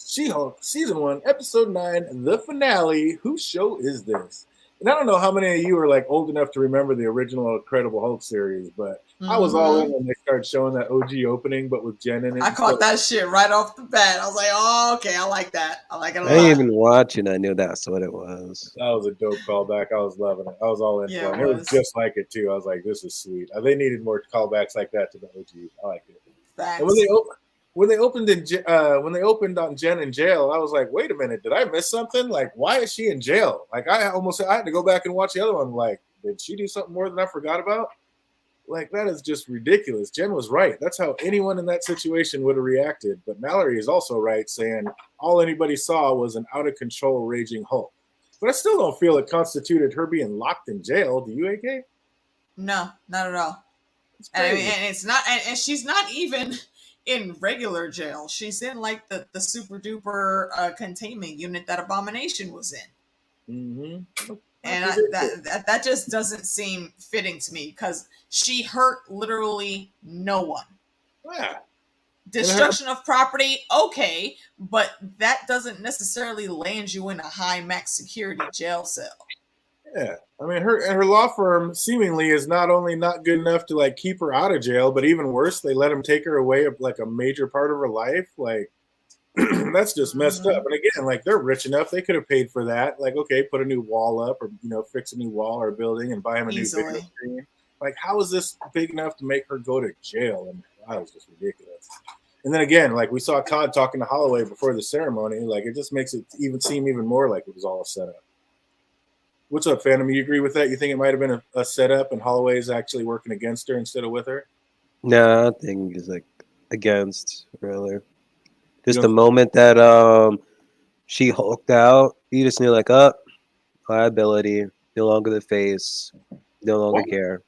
Speaker 1: She-Hulk Season 1, Episode 9, the finale. Whose show is this? And I don't know how many of you are like old enough to remember the original Incredible Hulk series, but I was all in when they started showing that OG opening, but with Jen in it.
Speaker 3: I caught that shit right off the bat. I was like, oh, okay, I like that. I like it a lot.
Speaker 2: I didn't even watch it. I knew that's what it was.
Speaker 1: That was a dope callback. I was loving it. I was all in for it. It was just like it, too. I was like, this is sweet. They needed more callbacks like that to the OG. I liked it.
Speaker 3: Facts.
Speaker 1: And when they opened on Jen in jail, I was like, wait a minute, did I miss something? Like, why is she in jail? Like, I had to go back and watch the other one. Like, did she do something more than I forgot about? Like, that is just ridiculous. Jen was right. That's how anyone in that situation would have reacted. But Mallory is also right, saying all anybody saw was an out-of-control raging Hulk. But I still don't feel it constituted her being locked in jail. Do you, AK?
Speaker 3: No, not at all. And it's not, and she's not even in regular jail. She's in like the super duper containment unit that Abomination was in.
Speaker 1: Mm-hmm.
Speaker 3: And that just doesn't seem fitting to me because she hurt literally no one.
Speaker 1: Yeah.
Speaker 3: Destruction of property, okay, but that doesn't necessarily land you in a high max security jail cell.
Speaker 1: Yeah, I mean, her law firm seemingly is not only not good enough to like keep her out of jail, but even worse, they let him take her away of like a major part of her life. Like, that's just messed up. And again, like they're rich enough, they could have paid for that. Like, okay, put a new wall up, or fix a new wall or a building, and buy him a new video screen. Like, how is this big enough to make her go to jail? And that was just ridiculous. And then again, like we saw Todd talking to Holloway before the ceremony, like it just makes it seem even more like it was all a setup. What's up, Phantom? You agree with that? You think it might have been a setup and Holloway is actually working against her instead of with her?
Speaker 2: No, I think he's like against, really. Just the moment that she hulked out, you just knew like, liability, no longer the face, no longer care.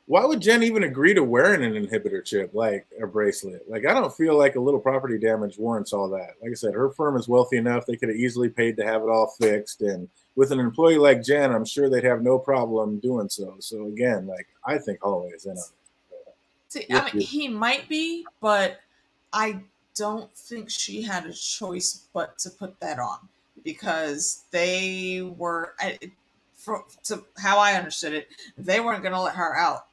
Speaker 1: Why would Jen even agree to wearing an inhibitor chip, like a bracelet? Like, I don't feel like a little property damage warrants all that. Like I said, her firm is wealthy enough; they could have easily paid to have it all fixed. And with an employee like Jen, I'm sure they'd have no problem doing so. So again, like, I think Holloway is in on it.
Speaker 3: See, I mean, he might be, but I don't think she had a choice but to put that on because they were, to how I understood it, they weren't going to let her out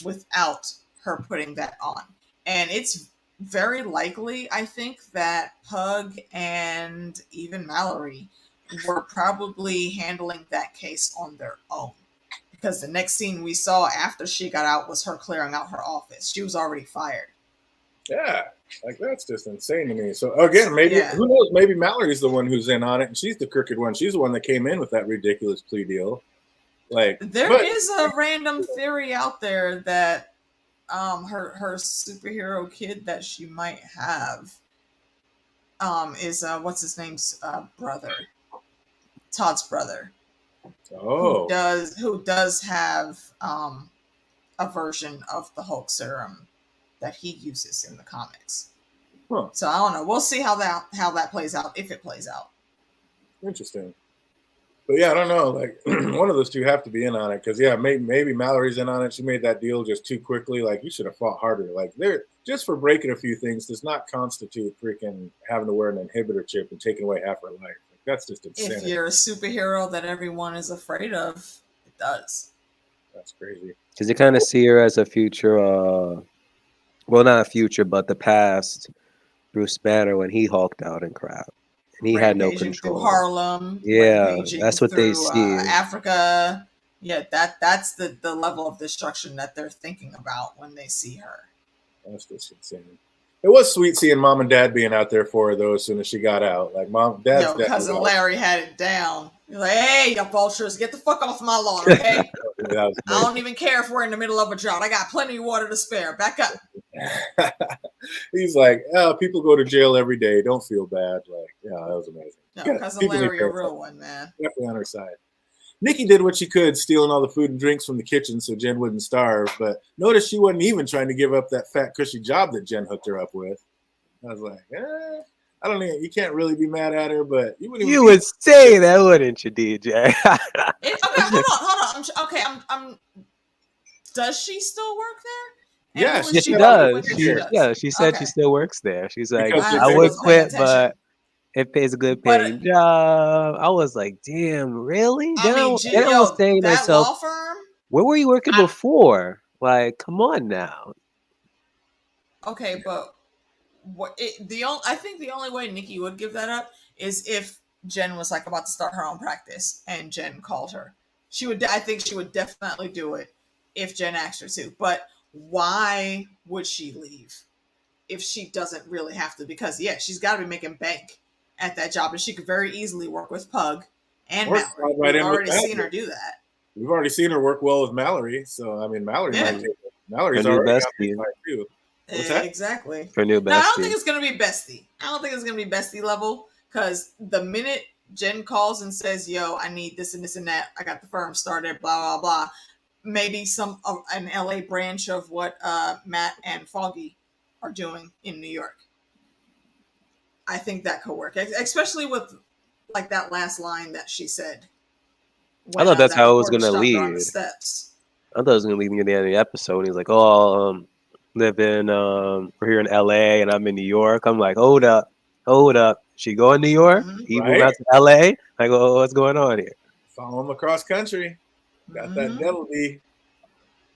Speaker 3: without her putting that on. And it's very likely, I think, that Pug and even Mallory were probably handling that case on their own. Because the next scene we saw after she got out was her clearing out her office. She was already fired.
Speaker 1: Yeah, like that's just insane to me. So again, maybe who knows? Maybe Mallory's the one who's in on it, and she's the crooked one. She's the one that came in with that ridiculous plea deal. Like
Speaker 3: there is a random theory out there that her superhero kid that she might have is what's his name's brother, Todd's brother.
Speaker 1: Oh,
Speaker 3: who does have a version of the Hulk serum that he uses in the comics.
Speaker 1: Huh.
Speaker 3: So I don't know. We'll see how that plays out, if it plays out.
Speaker 1: Interesting. But yeah, I don't know. Like one of those two have to be in on it because maybe Mallory's in on it. She made that deal just too quickly. Like you should have fought harder. Like they're just for breaking a few things does not constitute freaking having to wear an inhibitor chip and taking away half her life. Like, that's just insane.
Speaker 3: If you're a superhero that everyone is afraid of, it does.
Speaker 1: That's crazy.
Speaker 2: Because you kind of see her as a future, well, not a future, but the past Bruce Banner when he hulked out and crap. And he had no control.
Speaker 3: Through Harlem.
Speaker 2: Yeah, that's what they see.
Speaker 3: Africa. Yeah, that's the level of destruction that they're thinking about when they see her.
Speaker 1: That's just insane. It was sweet seeing Mom and Dad being out there for her, though, as soon as she got out. Like, Dad's
Speaker 3: cousin Larry had it down. He's like, hey, you vultures, get the fuck off my lawn, okay? I don't even care if we're in the middle of a drought. I got plenty of water to spare. Back up.
Speaker 1: He's like, oh, people go to jail every day. Don't feel bad. Like, yeah, that was amazing.
Speaker 3: No, cousin Larry, a real one, man.
Speaker 1: Definitely on her side. Nikki did what she could, stealing all the food and drinks from the kitchen so Jen wouldn't starve. But notice she wasn't even trying to give up that fat, cushy job that Jen hooked her up with. I was like, I don't know. You can't really be mad at her, but you wouldn't.
Speaker 2: You would say that, wouldn't you, DJ?
Speaker 3: Okay, hold on. I'm. Does she still work there?
Speaker 2: Yeah, she does. She said she still works there. She's like, I would quit, but it pays a good paying job. I was like, damn, really? Then I was saying to myself,
Speaker 3: law firm?
Speaker 2: Where were you working before? Like, come on now.
Speaker 3: Okay, but I think the only way Nikki would give that up is if Jen was like about to start her own practice and Jen called her. I think she would definitely do it if Jen asked her to. But why would she leave if she doesn't really have to? Because she's got to be making bank at that job, and she could very easily work with Pug and Mallory. We've already seen her do that.
Speaker 1: We've already seen her work well with Mallory, so I mean, Mallory's already
Speaker 2: bestie
Speaker 1: too.
Speaker 3: Exactly.
Speaker 2: For new bestie.
Speaker 3: Now, I don't think it's gonna be bestie. I don't think it's gonna be bestie level because the minute Jen calls and says, "Yo, I need this and this and that. I got the firm started." Blah blah blah. Maybe an LA branch of what Matt and Foggy are doing in New York. I think that could work, especially with like that last line that she said.
Speaker 2: I thought that's how it was gonna lead.
Speaker 3: On the steps.
Speaker 2: I thought it was gonna lead me to the end of the episode. He's like, "Oh, live in we're here in LA and I'm in New York." I'm like, hold up. She go in New York? He moved out to LA? I go, what's going on here?
Speaker 1: Follow him across country. Got that devil D.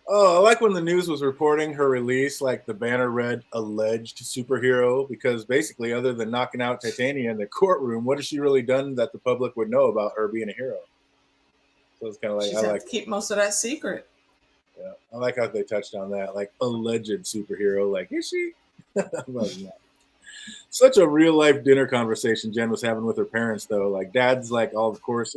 Speaker 1: Oh, I like when the news was reporting her release, like the banner read alleged superhero, because basically, other than knocking out Titania in the courtroom, what has she really done that the public would know about her being a hero? So it's kind of like,
Speaker 3: she's to keep most of that secret.
Speaker 1: Yeah, I like how they touched on that, like alleged superhero. Like, is she? Such a real life dinner conversation Jen was having with her parents, though. Like, Dad's like, "Oh, of course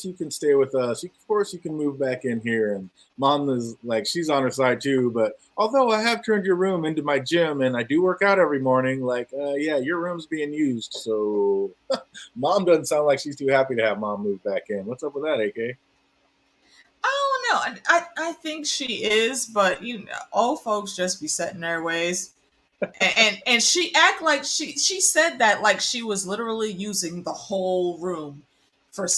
Speaker 1: you can stay with us. Of course you can move back in here." And Mom is like, she's on her side too. But although I have turned your room into my gym and I do work out every morning, like, your room's being used. So Mom doesn't sound like she's too happy to have Mom move back in. What's up with that, AK?
Speaker 3: I don't know. I think she is, but old folks just be set in their ways. And she act like she said that like she was literally using the whole room for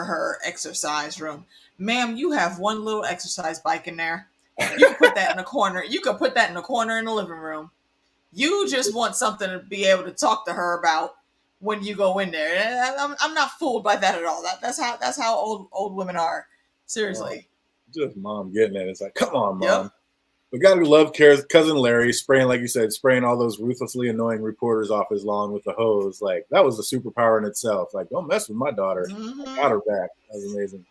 Speaker 3: her exercise room. Ma'am, you have one little exercise bike in there. You could put that in a corner. You could put that in a corner in the living room. You just want something to be able to talk to her about when you go in there. I'm not fooled by that at all. That's how old women are. Seriously.
Speaker 1: Just mom getting it. It's like, come on, mom.
Speaker 3: Yep.
Speaker 1: We gotta love cousin Larry spraying, like you said, spraying all those ruthlessly annoying reporters off his lawn with the hose. Like that was a superpower in itself. Like, don't mess with my daughter. I got her back. That was amazing.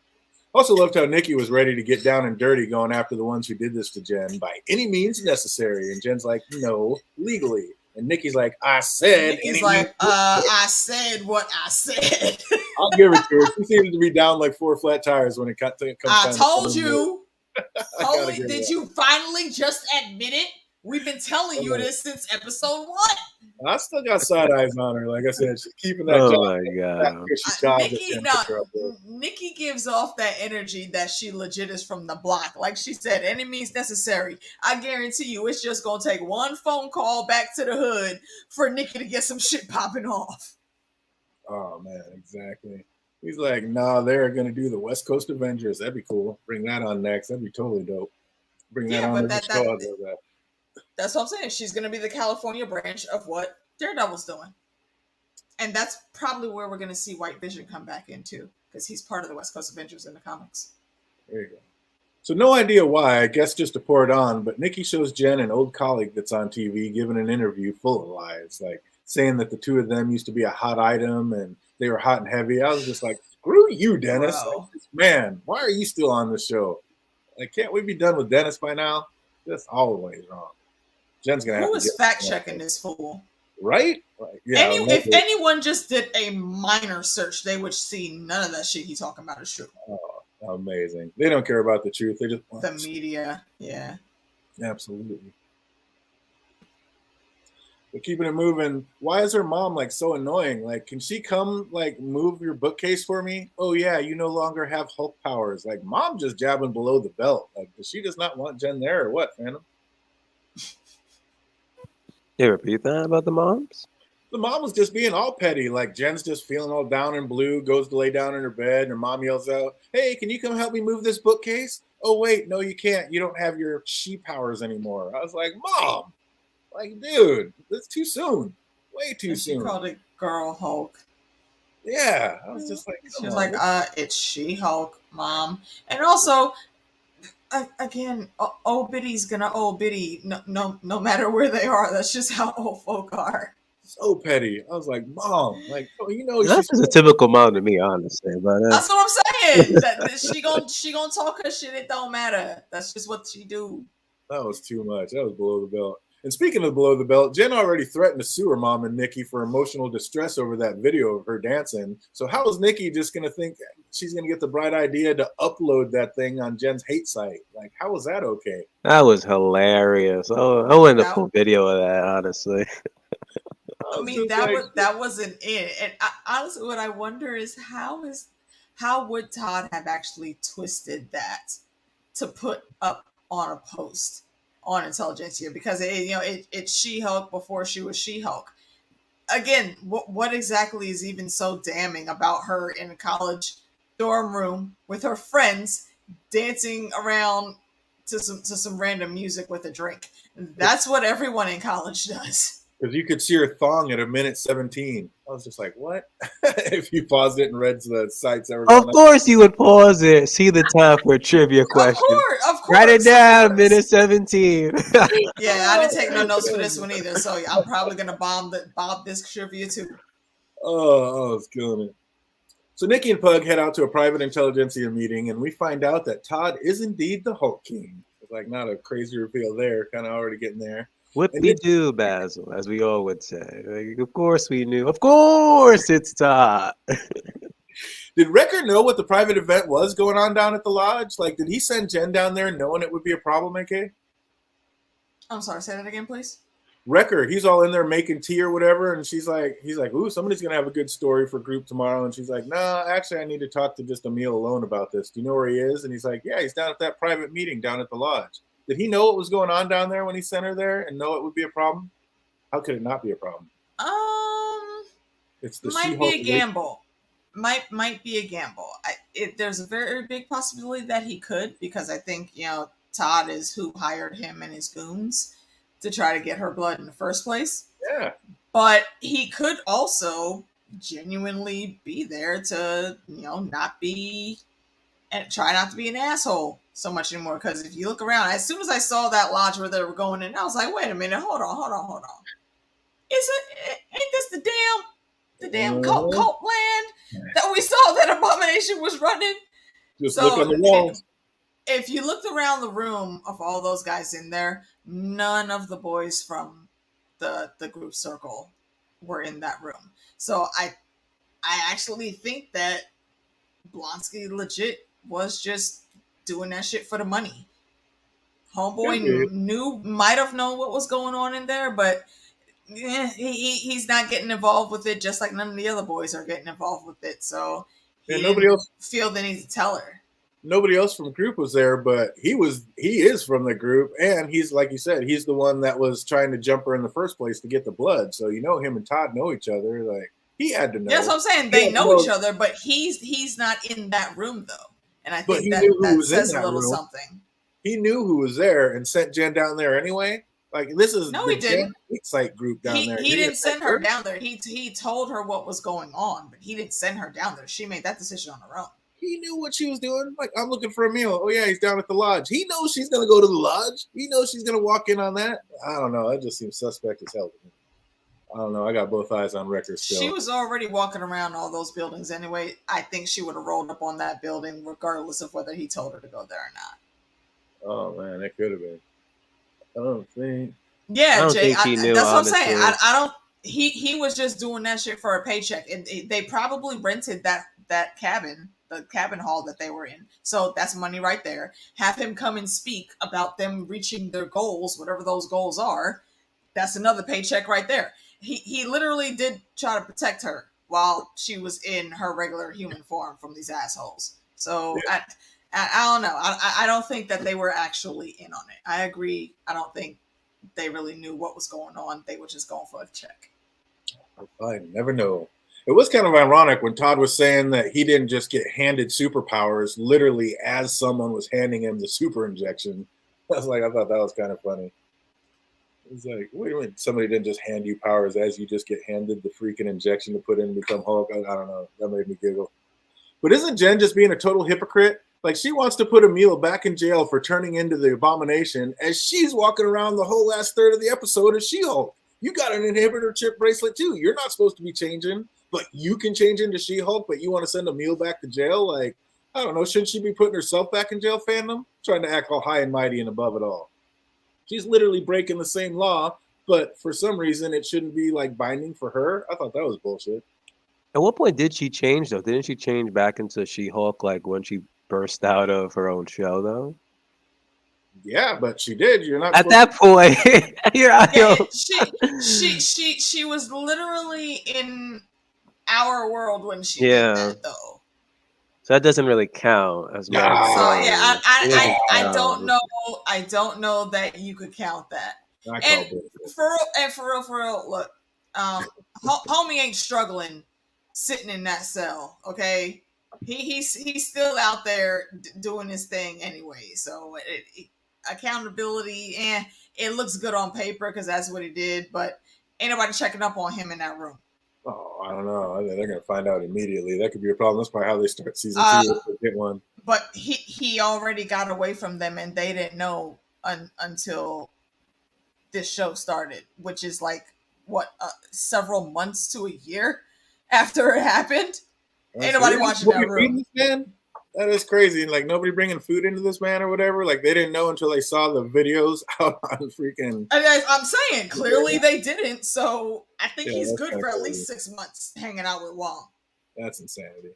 Speaker 1: Also loved how Nikki was ready to get down and dirty going after the ones who did this to Jen by any means necessary. And Jen's like, no, legally. And Nikki's like, I said.
Speaker 3: Nikki's like, I said what I said.
Speaker 1: I'll give it to her. She seems to be down like 4 flat tires when it comes time.
Speaker 3: I told you. Holy, did you finally just admit it? We've been telling you this since episode 1.
Speaker 1: I still got side eyes on her. Like I said, she's keeping that
Speaker 2: Oh
Speaker 1: job.
Speaker 2: my god!
Speaker 3: Nikki gives off that energy that she legit is from the block. Like she said, any means necessary. I guarantee you, it's just gonna take one phone call back to the hood for Nikki to get some shit popping off.
Speaker 1: Oh man, exactly. He's like, nah, they're gonna do the West Coast Avengers. That'd be cool. Bring that on next. That'd be totally dope. Bring that on the show.
Speaker 3: That's what I'm saying. She's going to be the California branch of what Daredevil's doing. And that's probably where we're going to see White Vision come back in too, because he's part of the West Coast Avengers in the comics.
Speaker 1: There you go. So no idea why, I guess just to pour it on, but Nikki shows Jen an old colleague that's on TV giving an interview full of lies, like saying that the two of them used to be a hot item and they were hot and heavy. I was just like, screw you, Dennis. Like, man, why are you still on the show? Like, can't we be done with Dennis by now? That's always wrong. Jen's gonna have
Speaker 3: Who is fact checking this fool?
Speaker 1: Right? Like, yeah,
Speaker 3: if anyone just did a minor search, they would see none of that shit he's talking about is true.
Speaker 1: Oh, amazing. They don't care about the truth. They just
Speaker 3: the media. Yeah.
Speaker 1: Absolutely. But keeping it moving, why is her mom like so annoying? Like, can she come like move your bookcase for me? Oh yeah, you no longer have Hulk powers. Like, mom just jabbing below the belt. Like, does she just not want Jen there or what, Phantom?
Speaker 2: You repeat that about the moms?
Speaker 1: The mom was just being all petty. Like, Jen's just feeling all down and blue, goes to lay down in her bed, and her mom yells out, hey, can you come help me move this bookcase? Oh, wait, no, you can't. You don't have your she powers anymore. I was like, Mom, like, dude, that's too soon. Way too soon.
Speaker 3: She called it Girl Hulk.
Speaker 1: Yeah, I was just like,
Speaker 3: she was like, it's She-Hulk, Mom. And also, again, old biddy's gonna old biddy no matter where they are. That's just how old folk are.
Speaker 1: So petty. I was like, Mom, like, oh, you know,
Speaker 2: that's just a typical mom to me, honestly. But
Speaker 3: that's what I'm saying. That she gonna talk her shit. It don't matter. That's just what she do.
Speaker 1: That was too much. That was below the belt. And speaking of below the belt, Jen already threatened to sue her mom and Nikki for emotional distress over that video of her dancing. So how is Nikki just going to think she's going to get the bright idea to upload that thing on Jen's hate site? Like, how is that okay?
Speaker 2: That was hilarious. Oh, I wanted to pull video of that, honestly.
Speaker 3: I mean, that wasn't it. And honestly, what I wonder is how would Todd have actually twisted that to put up on a post on Intelligentsia, because it's She-Hulk before she was She-Hulk. Again, what exactly is even so damning about her in a college dorm room with her friends dancing around to some random music with a drink? That's what everyone in college does.
Speaker 1: Because you could see her thong at 1:17. I was just like, what? If you paused it and read the sites that were
Speaker 2: Of course you would pause it. See the time for a trivia question.
Speaker 3: Of course.
Speaker 2: Write it down, 1:17.
Speaker 3: Yeah, I didn't take no notes for this one either, so I'm probably going to bomb this trivia too.
Speaker 1: Oh, I was killing it. So Nikki and Pug head out to a private Intelligentsia meeting, and we find out that Todd is indeed the Hulk King. It's like not a crazy reveal there, kind of already getting there.
Speaker 2: Whoop-de-doo, Basil, as we all would say. Like, of course we knew. Of course it's Todd.
Speaker 1: Did Wrecker know what the private event was going on down at the lodge? Like, did he send Jen down there knowing it would be a problem, AK?
Speaker 3: I'm sorry, say that again, please.
Speaker 1: Wrecker, he's all in there making tea or whatever, and he's like, ooh, somebody's gonna have a good story for group tomorrow. And she's like, no, actually, I need to talk to just Emil alone about this. Do you know where he is? And he's like, yeah, he's down at that private meeting down at the lodge. Did he know what was going on down there when he sent her there and know it would be a problem? How could it not be a problem? It's the
Speaker 3: might be a gamble. Might be a gamble. There's a very big possibility that he could, because I think, Todd is who hired him and his goons to try to get her blood in the first place.
Speaker 1: Yeah.
Speaker 3: But he could also genuinely be there to, not be, and try not to be an asshole so much anymore. Because if you look around, as soon as I saw that lodge where they were going in, I was like, wait a minute, hold on. Ain't this the damn cult land that we saw that Abomination was running?
Speaker 1: Just look on the walls.
Speaker 3: If you looked around the room of all those guys in there, none of the boys from the group circle were in that room. So I actually think that Blonsky legit was just doing that shit for the money. Homeboy might have known what was going on in there, but he's not getting involved with it, just like none of the other boys are getting involved with it. So nobody else feel the need to tell her.
Speaker 1: Nobody else from the group was there, but he is from the group, and he's, like you said, he's the one that was trying to jump her in the first place to get the blood. So him and Todd know each other. Like, he had to know.
Speaker 3: That's what I'm saying. They know each other, but he's not in that room though, and I think that says a little something.
Speaker 1: He knew who was there and sent Jen down there anyway. Like, this is
Speaker 3: no, he didn't.
Speaker 1: Site group down there.
Speaker 3: He didn't send her down there. He told her what was going on, but he didn't send her down there. She made that decision on her own.
Speaker 1: He knew what she was doing. Like, I'm looking for Emil. Oh, yeah, he's down at the lodge. He knows she's going to go to the lodge. He knows she's going to walk in on that. I don't know. That just seems suspect as hell to me. I don't know. I got both eyes on Wrecker still.
Speaker 3: She was already walking around all those buildings anyway. I think she would have rolled up on that building regardless of whether he told her to go there or not.
Speaker 1: Oh, man, that could have been. I don't think.
Speaker 3: Yeah, Jay, that's what I'm saying. I don't. He was just doing that shit for a paycheck, and they probably rented that cabin, the cabin hall that they were in. So that's money right there. Have him come and speak about them reaching their goals, whatever those goals are. That's another paycheck right there. He literally did try to protect her while she was in her regular human form from these assholes. So yeah. I don't know. I don't think that they were actually in on it. I agree. I don't think they really knew what was going on. They were just going for a check.
Speaker 1: I never know. It was kind of ironic when Todd was saying that he didn't just get handed superpowers literally as someone was handing him the super injection. I thought that was kind of funny. It's like, wait a minute, somebody didn't just hand you powers as you just get handed the freaking injection to put in and become Hulk. I don't know. That made me giggle. But isn't Jen just being a total hypocrite? Like, she wants to put Emil back in jail for turning into the Abomination as she's walking around the whole last third of the episode as She-Hulk. You got an inhibitor chip bracelet too. You're not supposed to be changing, but you can change into She-Hulk, but you want to send Emil back to jail? Like, I don't know. Shouldn't she be putting herself back in jail, fandom? Trying to act all high and mighty and above it all. She's literally breaking the same law, but for some reason it shouldn't be like binding for her. I thought that was bullshit.
Speaker 2: At what point did she change though? Didn't she change back into She-Hulk like when she burst out of her own show though?
Speaker 1: Yeah, but she did. You're not
Speaker 2: at that point. You're out.
Speaker 3: Yeah, she was literally in our world when she did that though.
Speaker 2: So that doesn't really count as much.
Speaker 3: So yeah, I don't know. I don't know that you could count that. And for real, look, homie ain't struggling sitting in that cell. Okay, he's still out there doing his thing anyway. So accountability, it looks good on paper because that's what he did. But ain't nobody checking up on him in that room.
Speaker 1: Oh, I don't know. They're going to find out immediately. That could be a problem. That's probably how they start season 2 if they get one.
Speaker 3: But he already got away from them, and they didn't know until this show started, which is like, several months to a year after it happened. Ain't nobody watching that room.
Speaker 1: Man? That is crazy. Like, nobody bringing food into this man or whatever. Like, they didn't know until they saw the videos out on freaking.
Speaker 3: I'm saying, clearly they didn't. So I think he's good for at least 6 months hanging out with Wong.
Speaker 1: That's insanity.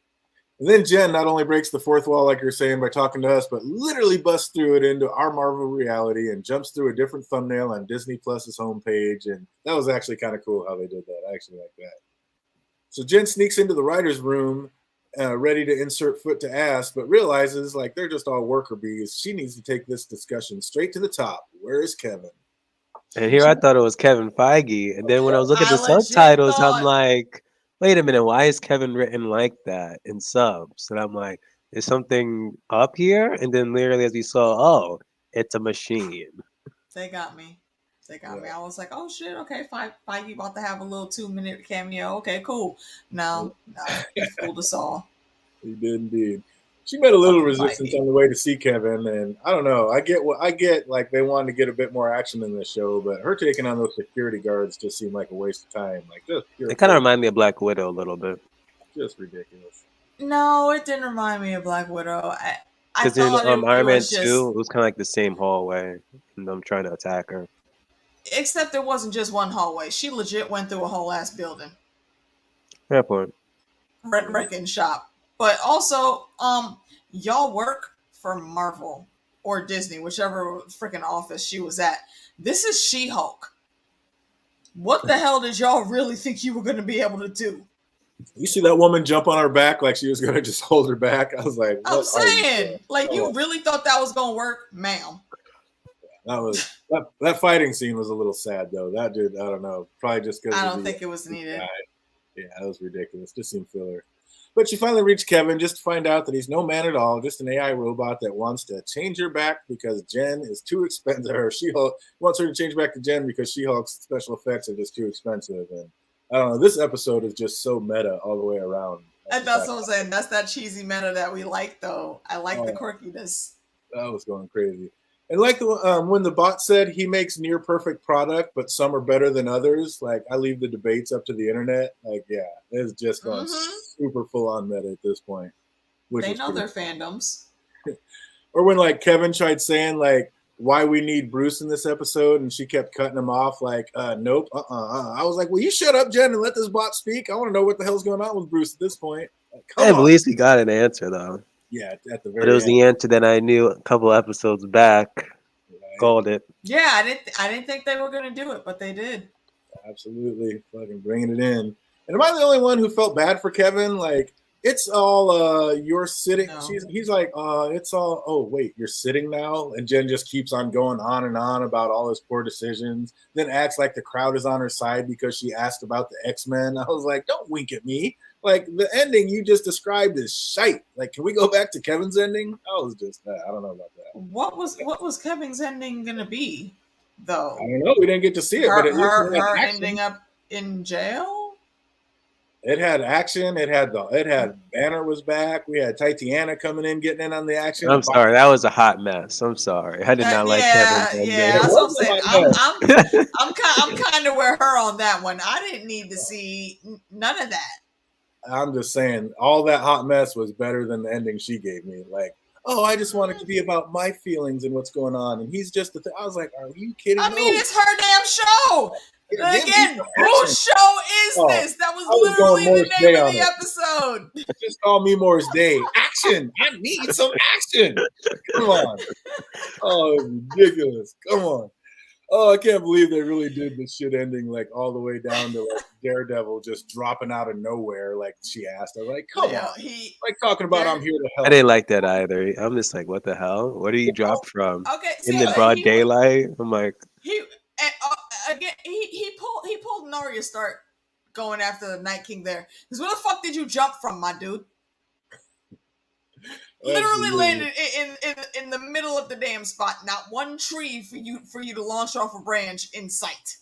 Speaker 1: And then Jen not only breaks the fourth wall, like you're saying, by talking to us, but literally busts through it into our Marvel reality and jumps through a different thumbnail on Disney Plus's homepage. And that was actually kind of cool how they did that. I actually like that. So Jen sneaks into the writer's room, ready to insert foot to ass, but realizes like they're just all worker bees. She needs to take this discussion straight to the top. Where is Kevin?
Speaker 2: And here I thought it was Kevin Feige. And then when I was looking at
Speaker 3: I
Speaker 2: the
Speaker 3: legit
Speaker 2: subtitles, I'm
Speaker 3: thought
Speaker 2: like, wait a minute, why is Kevin written like that in subs? And I'm like, is something up here? And then literally as we saw, oh, it's a machine.
Speaker 3: they got me. They got me.
Speaker 1: Yeah.
Speaker 3: I was like, oh shit, okay, Feige about to have a little 2-minute cameo. Okay, cool. No, he fooled us all.
Speaker 1: He did indeed. She met a little
Speaker 3: Fucking
Speaker 1: resistance
Speaker 3: Feige.
Speaker 1: on the way to see Kevin, and I don't know. I get. Like they wanted to get a bit more action in this show, but her taking on those security guards just seemed like a waste of time. Like just pure,
Speaker 2: It kind of reminded me of Black Widow a little bit.
Speaker 1: just ridiculous.
Speaker 3: No, it didn't remind me of Black Widow. I
Speaker 2: Because in
Speaker 3: thought it
Speaker 2: Iron Man
Speaker 3: was
Speaker 2: 2,
Speaker 3: just,
Speaker 2: it was kind of like the same hallway. And I'm trying to attack her.
Speaker 3: except it wasn't just one hallway. She legit went through a whole ass building.
Speaker 2: Fair point.
Speaker 3: Wrecking shop. But also, y'all work for Marvel or Disney, whichever freaking office she was at. This is She-Hulk. What the hell did y'all really think you were going to be able to do?
Speaker 1: You see that woman jump on her back like she was going to just hold her back? I was like, what
Speaker 3: I'm
Speaker 1: are you
Speaker 3: saying,
Speaker 1: doing?
Speaker 3: like, you really thought that was going to work, ma'am?
Speaker 1: That fighting scene was a little sad though. That dude, I don't know, probably just because
Speaker 3: I don't think it was needed.
Speaker 1: Yeah, that was ridiculous. Just seemed filler. But she finally reached Kevin just to find out that he's no man at all, just an AI robot that wants to change her back because Jen is too expensive. Or She-Hulk wants her to change back to Jen because She-Hulk's special effects are just too expensive. And I don't know, this episode is just so meta all the way around.
Speaker 3: And that's what I'm saying. That's that cheesy meta that we like, though. I like the quirkiness.
Speaker 1: That was going crazy. And like when the bot said he makes near perfect product, but some are better than others. Like I leave the debates up to the internet. Like yeah, it's just going super full on meta at this point.
Speaker 3: They know their fandoms.
Speaker 1: Or when like Kevin tried saying like why we need Bruce in this episode, and she kept cutting him off. Like nope, I was like, well, you shut up, Jen, and let this bot speak. I want to know what the hell's going on with Bruce at this point. Like,
Speaker 2: At least we got an answer though.
Speaker 1: Yeah, at the very
Speaker 2: But it was
Speaker 1: end.
Speaker 2: the answer that I knew a couple episodes back. Right. Called it.
Speaker 3: Yeah, I didn't think they were gonna do it, but they did.
Speaker 1: Absolutely, fucking bringing it in. And am I the only one who felt bad for Kevin? Like it's all you're sitting. No. He's like it's all. Oh wait, you're sitting now, and Jen just keeps on going on and on about all his poor decisions. Then acts like the crowd is on her side because she asked about the X-Men. I was like, don't wink at me. Like the ending you just described is shite. Like, can we go back to Kevin's ending? I was just I don't know about that.
Speaker 3: What was Kevin's ending gonna be, though?
Speaker 1: I don't know. We didn't get to see it, but it
Speaker 3: her ending up in jail.
Speaker 1: It had action. It had Banner was back. We had Titania coming in, getting in on the action.
Speaker 2: I'm sorry, that was a hot mess. I'm sorry, I did not like Kevin's ending.
Speaker 3: Yeah, that's what I'm saying. I'm kind of with her on that one. I didn't need to see none of that.
Speaker 1: I'm just saying, all that hot mess was better than the ending she gave me. Like, oh, I just want it to be about my feelings and what's going on, and he's just the thing. I was like, are you kidding?
Speaker 3: I mean, it's her damn show. Again, whose show is this? That was literally the name of the episode.
Speaker 1: Just call me Morris Day. Action! I need some action. Come on. Oh, it's ridiculous. Come on. Oh, I can't believe they really did this shit ending like all the way down to like Daredevil just dropping out of nowhere like she asked. I was like, come on. Like talking about I'm here to help.
Speaker 2: I didn't like that either. I'm just like, what the hell? Where did he drop from?
Speaker 3: Okay,
Speaker 2: in the broad daylight? I'm like
Speaker 3: again, he pulled an Arya Stark going after the Night King there. Because where the fuck did you jump from, my dude? Literally landed in the middle of the damn spot. Not one tree for you to launch off a branch in sight.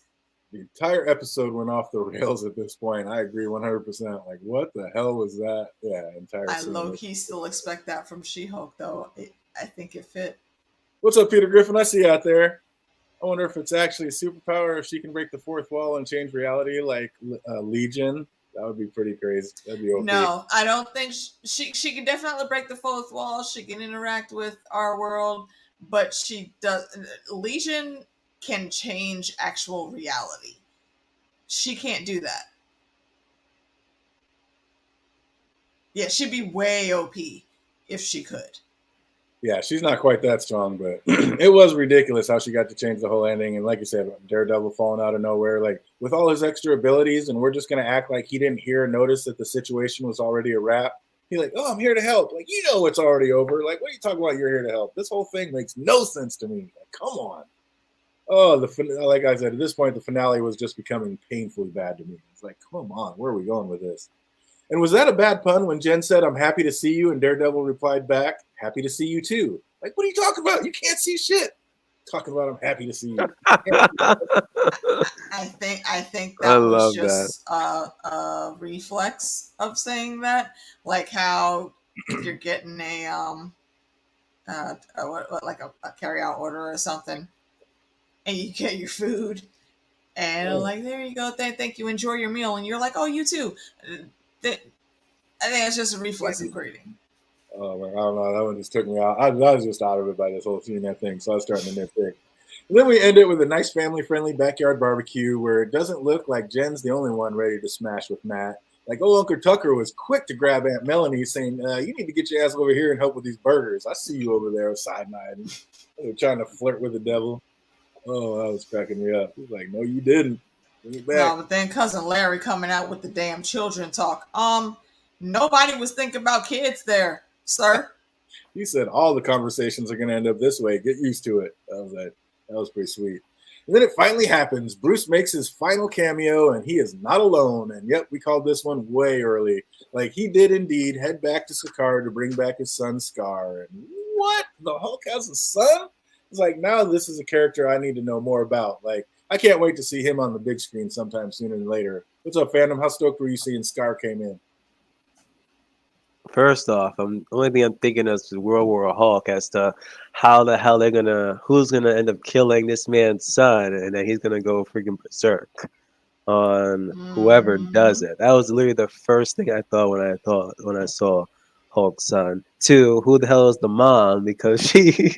Speaker 1: The entire episode went off the rails at this point. I agree 100%. Like, what the hell was that? Yeah, entire.
Speaker 3: I low-key still expect that from She-Hulk, though. I think it fit.
Speaker 1: What's up, Peter Griffin? I see you out there. I wonder if it's actually a superpower, if she can break the fourth wall and change reality like Legion. That would be pretty crazy. That'd be okay.
Speaker 3: No, I don't think she can definitely break the fourth wall. She can interact with our world, but she does. Legion can change actual reality. She can't do that. Yeah, she'd be way OP if she could.
Speaker 1: Yeah, she's not quite that strong, but it was ridiculous how she got to change the whole ending. And like you said, Daredevil falling out of nowhere, like with all his extra abilities, and we're just gonna act like he didn't hear or notice that the situation was already a wrap. He's like, "Oh, I'm here to help." Like, you know, it's already over. Like, what are you talking about? You're here to help. This whole thing makes no sense to me. Like, come on. Oh, like I said, at this point, the finale was just becoming painfully bad to me. It's like, come on, where are we going with this? And was that a bad pun when Jen said, "I'm happy to see you," and Daredevil replied back, "Happy to see you too." Like, what are you talking about? You can't see shit. Talking about, "I'm happy to see you."
Speaker 3: I think
Speaker 2: I
Speaker 3: that was
Speaker 2: love that.
Speaker 3: just a reflex of saying that, like how if you're getting like a carry out order or something, and you get your food, and like, there you go, thank you, enjoy your meal, and you're like, oh, you too. I think it's just a reflex of greeting.
Speaker 1: Oh, man, I don't know. That one just took me out. I was just out of it by this whole seeing that thing, so I was starting to nitpick. And then we end it with a nice family-friendly backyard barbecue where it doesn't look like Jen's the only one ready to smash with Matt. Like, old Uncle Tucker was quick to grab Aunt Melanie, saying, "You need to get your ass over here and help with these burgers. I see you over there side-eyeing, trying to flirt with the devil." Oh, that was cracking me up. He's like, "No, you didn't. Bring it back."
Speaker 3: No, but then cousin Larry coming out with the damn children talk. Nobody was thinking about kids there, sir.
Speaker 1: He said all the conversations are going to end up this way. Get used to it. That was pretty sweet. And then it finally happens. Bruce makes his final cameo, and he is not alone. And yep, we called this one way early. Like, he did indeed head back to Sakaar to bring back his son Scar. And what? The Hulk has a son? It's like, now this is a character I need to know more about. Like, I can't wait to see him on the big screen sometime sooner than later. What's up, fandom? How stoked were you seeing Scar came in?
Speaker 2: First off, only thing I'm thinking is World War Hulk as to how the hell who's gonna end up killing this man's son, and then he's gonna go freaking berserk on whoever does it. That was literally the first thing I thought when I saw Hulk's son. Two, who the hell is the mom? Because she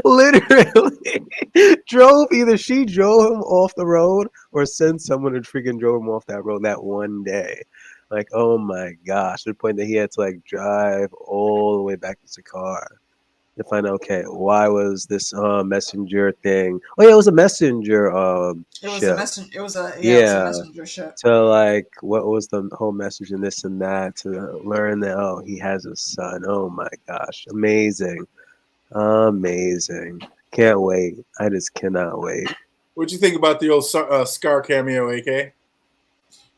Speaker 2: literally she drove him off the road or sent someone to freaking drove him off that road that one day. Like, oh my gosh, to the point that he had to like drive all the way back to the car to find out, okay, why was this messenger thing? Oh yeah, it was a messenger ship.
Speaker 3: It was a
Speaker 2: Yeah.
Speaker 3: messenger ship.
Speaker 2: So like, what was the whole message and this and that to learn that he has a son. Oh my gosh, amazing, amazing! Can't wait. I just cannot wait.
Speaker 1: What'd you think about the old Scar cameo, AK?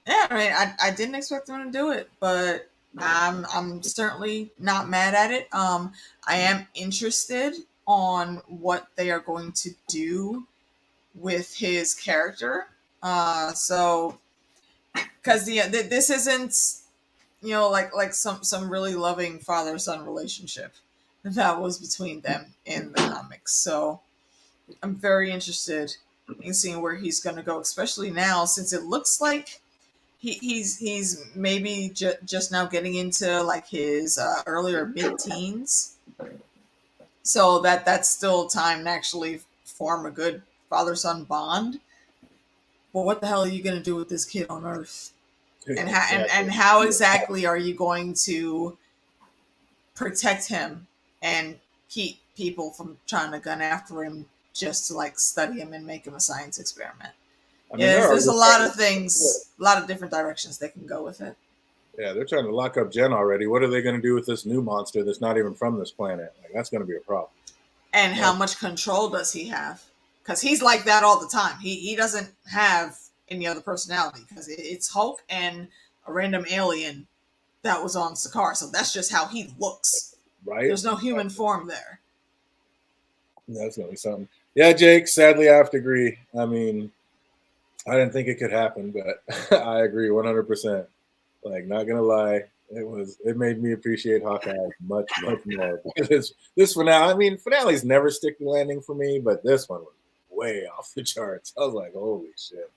Speaker 3: Yeah, I mean, I didn't expect them to do it, but I'm certainly not mad at it. I am interested on what they are going to do with his character. So because this isn't like some really loving father son relationship that was between them in the comics. So I'm very interested in seeing where he's going to go, especially now since it looks like he's maybe just now getting into like his earlier mid-teens, so that's still time to actually form a good father-son bond. Well, what the hell are you going to do with this kid on Earth, and how exactly are you going to protect him and keep people from trying to gun after him just to like study him and make him a science experiment? I mean, there's a lot of things, a lot of different directions they can go with it.
Speaker 1: Yeah, they're trying to lock up Jen already. What are they going to do with this new monster that's not even from this planet? Like, that's going to be a problem.
Speaker 3: And how much control does he have? Because he's like that all the time. He doesn't have any other personality because it's Hulk and a random alien that was on Sakaar. So that's just how he looks.
Speaker 1: Right.
Speaker 3: There's no human form there.
Speaker 1: That's going to be something. Yeah, Jake, sadly, I have to agree. I mean, I didn't think it could happen, but I agree 100%. Like, not gonna lie, it made me appreciate Hawkeye much more. This finale, I mean, finales never stick the landing for me, but this one was way off the charts. I was like, holy shit.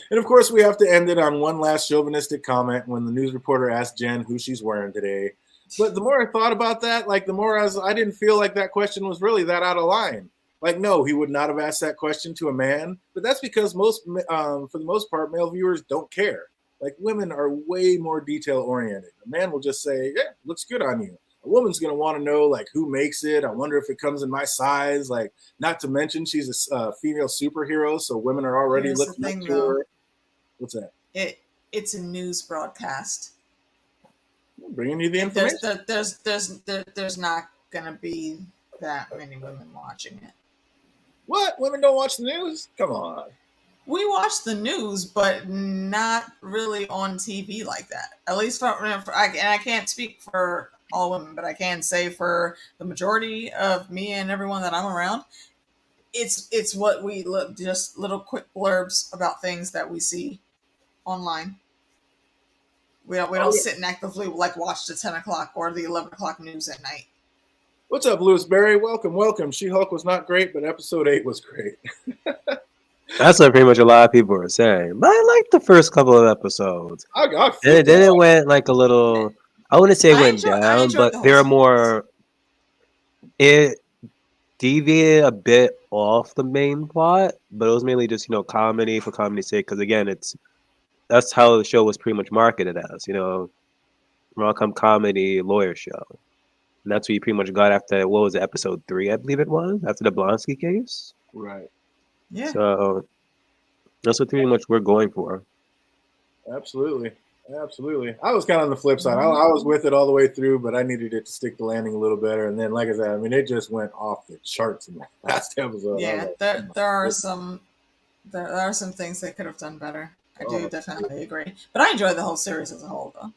Speaker 1: And of course, we have to end it on one last chauvinistic comment when the news reporter asked Jen who she's wearing today. But the more I thought about that, like the more I didn't feel like that question was really that out of line. Like, no, he would not have asked that question to a man, but that's because for the most part, male viewers don't care. Like women are way more detail oriented. A man will just say, "Yeah, looks good on you." A woman's gonna want to know like who makes it. I wonder if it comes in my size. Like, not to mention she's a female superhero, so women are already
Speaker 3: Here's the
Speaker 1: looking up
Speaker 3: thing,
Speaker 1: to
Speaker 3: though.
Speaker 1: her. What's that?
Speaker 3: It's a news broadcast.
Speaker 1: Bringing you the information.
Speaker 3: There's not gonna be that many women watching it.
Speaker 1: What? Women don't watch the news? Come on.
Speaker 3: We watch the news, but not really on TV like that. At least I can't speak for all women, but I can say for the majority of me and everyone that I'm around, it's what we look, just little quick blurbs about things that we see online. We don't sit and actively like watch the 10 o'clock or the 11 o'clock news at night.
Speaker 1: What's up, Lewis Berry? Welcome, welcome. She-Hulk was not great, but episode 8 was great.
Speaker 2: That's what pretty much a lot of people are saying. But I liked the first couple of episodes.
Speaker 1: I
Speaker 2: Then it went like a little. I wouldn't say it went
Speaker 3: I
Speaker 2: down,
Speaker 3: enjoyed
Speaker 2: but
Speaker 3: the whole
Speaker 2: there are
Speaker 3: series.
Speaker 2: more. It deviated a bit off the main plot, but it was mainly just comedy for comedy's sake. Because again, that's how the show was pretty much marketed as, rom-com comedy lawyer show. And that's what you pretty much got after, what was it, episode 3, I believe it was, after the Blonsky case.
Speaker 1: Right.
Speaker 3: Yeah.
Speaker 2: So that's what pretty much we're going for.
Speaker 1: Absolutely. Absolutely. I was kind of on the flip side. I was with it all the way through, but I needed it to stick the landing a little better. And then, like I said, I mean, it just went off the charts in the last episode.
Speaker 3: Yeah, there are some things they could have done better. I do definitely agree. But I enjoyed the whole series as a whole, though.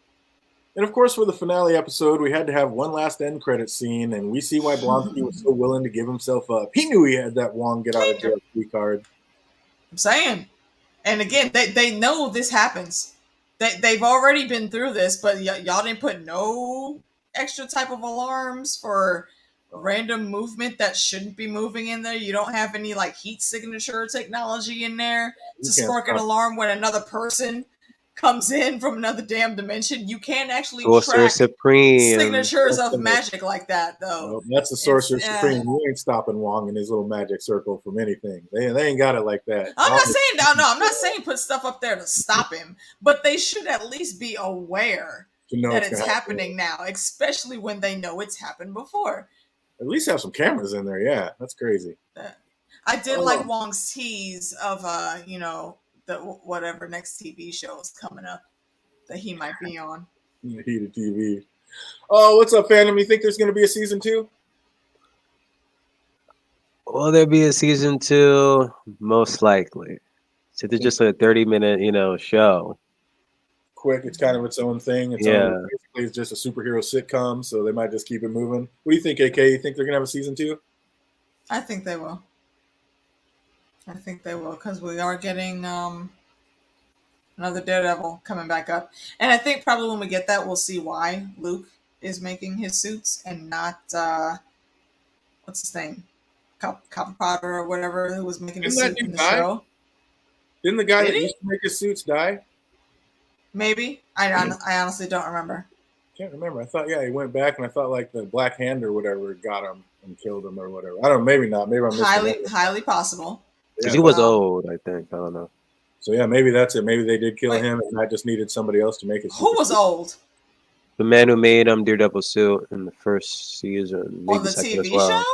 Speaker 1: And of course, for the finale episode, we had to have one last end credit scene, and we see why Blonsky was so willing to give himself up. He knew he had that Wong get out of jail free card.
Speaker 3: I'm saying. And again, they know this happens. They've already been through this, but y'all didn't put no extra type of alarms for random movement that shouldn't be moving in there. You don't have any like heat signature technology in there to spark an alarm when another person comes in from another damn dimension. You can't actually
Speaker 2: Sorcerer
Speaker 3: track
Speaker 2: Supreme.
Speaker 3: signatures of magic like that, though.
Speaker 1: Well, that's the Sorcerer Supreme. You ain't stopping Wong in his little magic circle from anything. They ain't got it like that.
Speaker 3: I'm not saying put stuff up there to stop him, but they should at least be aware that it's happening now, especially when they know it's happened before.
Speaker 1: At least have some cameras in there. Yeah, that's crazy.
Speaker 3: I did like Wong's tease of the whatever next TV show is coming up that he might be on.
Speaker 1: Heated TV. Oh, what's up, fandom? You think there's going to be a season 2?
Speaker 2: Will there be a season 2? Most likely. So it's just a 30-minute, show.
Speaker 1: Quick, it's kind of its own thing. Basically, it's just a superhero sitcom, so they might just keep it moving. What do you think, AK? You think they're going to have a season 2?
Speaker 3: I think they will. Because we are getting another Daredevil coming back up. And I think probably when we get that, we'll see why Luke is making his suits and not, what's his name? Copper Potter or whatever, who was making the suit in the show.
Speaker 1: Didn't the guy that used to make his suits die?
Speaker 3: Maybe. I honestly don't remember.
Speaker 1: Can't remember. I thought, he went back, and I thought like the Black Hand or whatever got him and killed him or whatever. I don't know. Maybe not. Maybe I'm missing
Speaker 3: highly possible.
Speaker 2: Because he was old, I think. I don't know.
Speaker 1: So yeah, maybe that's it. Maybe they did kill him, and I just needed somebody else to make it.
Speaker 3: Who was old?
Speaker 2: The man who made Daredevil suit in the first season, maybe
Speaker 3: on the
Speaker 2: second
Speaker 3: TV
Speaker 2: as well.
Speaker 3: show?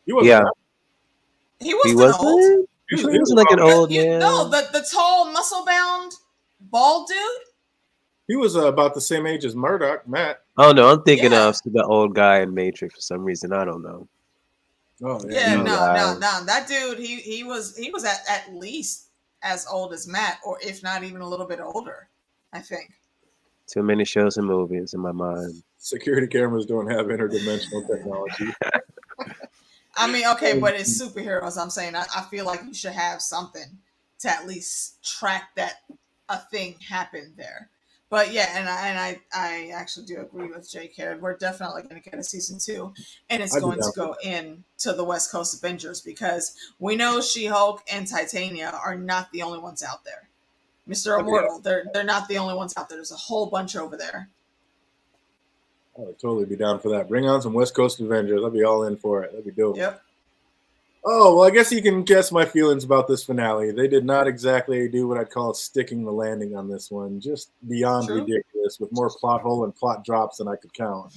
Speaker 1: He wasn't.
Speaker 3: He wasn't old.
Speaker 2: He was like an old man.
Speaker 3: No, the tall, muscle-bound, bald dude.
Speaker 1: He was about the same age as Murdoch, Matt.
Speaker 2: Oh no, I'm thinking of the old guy in Matrix for some reason. I don't know.
Speaker 3: Oh yeah, no. That dude, he was at least as old as Matt, or if not even a little bit older, I think.
Speaker 2: Too many shows and movies in my mind.
Speaker 1: Security cameras don't have interdimensional technology.
Speaker 3: I mean, okay, but it's superheroes. I'm saying I feel like you should have something to at least track that a thing happened there. But yeah, and I actually do agree with J.K. We're definitely going to get a season 2, and it's going to go in to the West Coast Avengers because we know She-Hulk and Titania are not the only ones out there. Mr. Immortal, they're not the only ones out there. There's a whole bunch over there.
Speaker 1: I would totally be down for that. Bring on some West Coast Avengers. I'd be all in for it. That'd be dope.
Speaker 3: Yep.
Speaker 1: Oh, well, I guess you can guess my feelings about this finale. They did not exactly do what I'd call sticking the landing on this one. Just beyond
Speaker 3: True.
Speaker 1: ridiculous, with more plot hole and plot drops than I could count.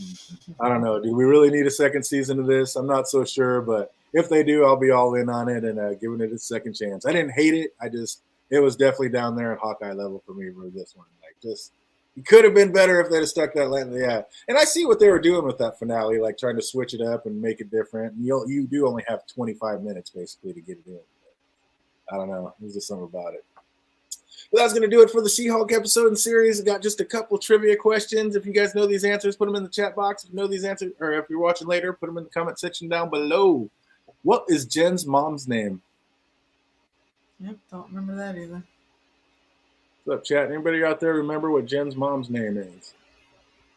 Speaker 1: I don't know. Do we really need a second season of this? I'm not so sure, but if they do, I'll be all in on it and giving it a second chance. I didn't hate it. It was definitely down there at Hawkeye level for me for this one. Like, just it could have been better if they'd have stuck that landing. Yeah, and I see what they were doing with that finale, like trying to switch it up and make it different. And you do only have 25 minutes basically to get it in. I don't know. There's just something about it. But that's going to do it for the She-Hulk episode and series. I got just a couple trivia questions. If you guys know these answers, put them in the chat box. If you know these answers, or if you're watching later, put them in the comment section down below. What is Jen's mom's name?
Speaker 3: Yep, don't remember that either.
Speaker 1: What's up, chat? Anybody out there remember what Jen's mom's name is?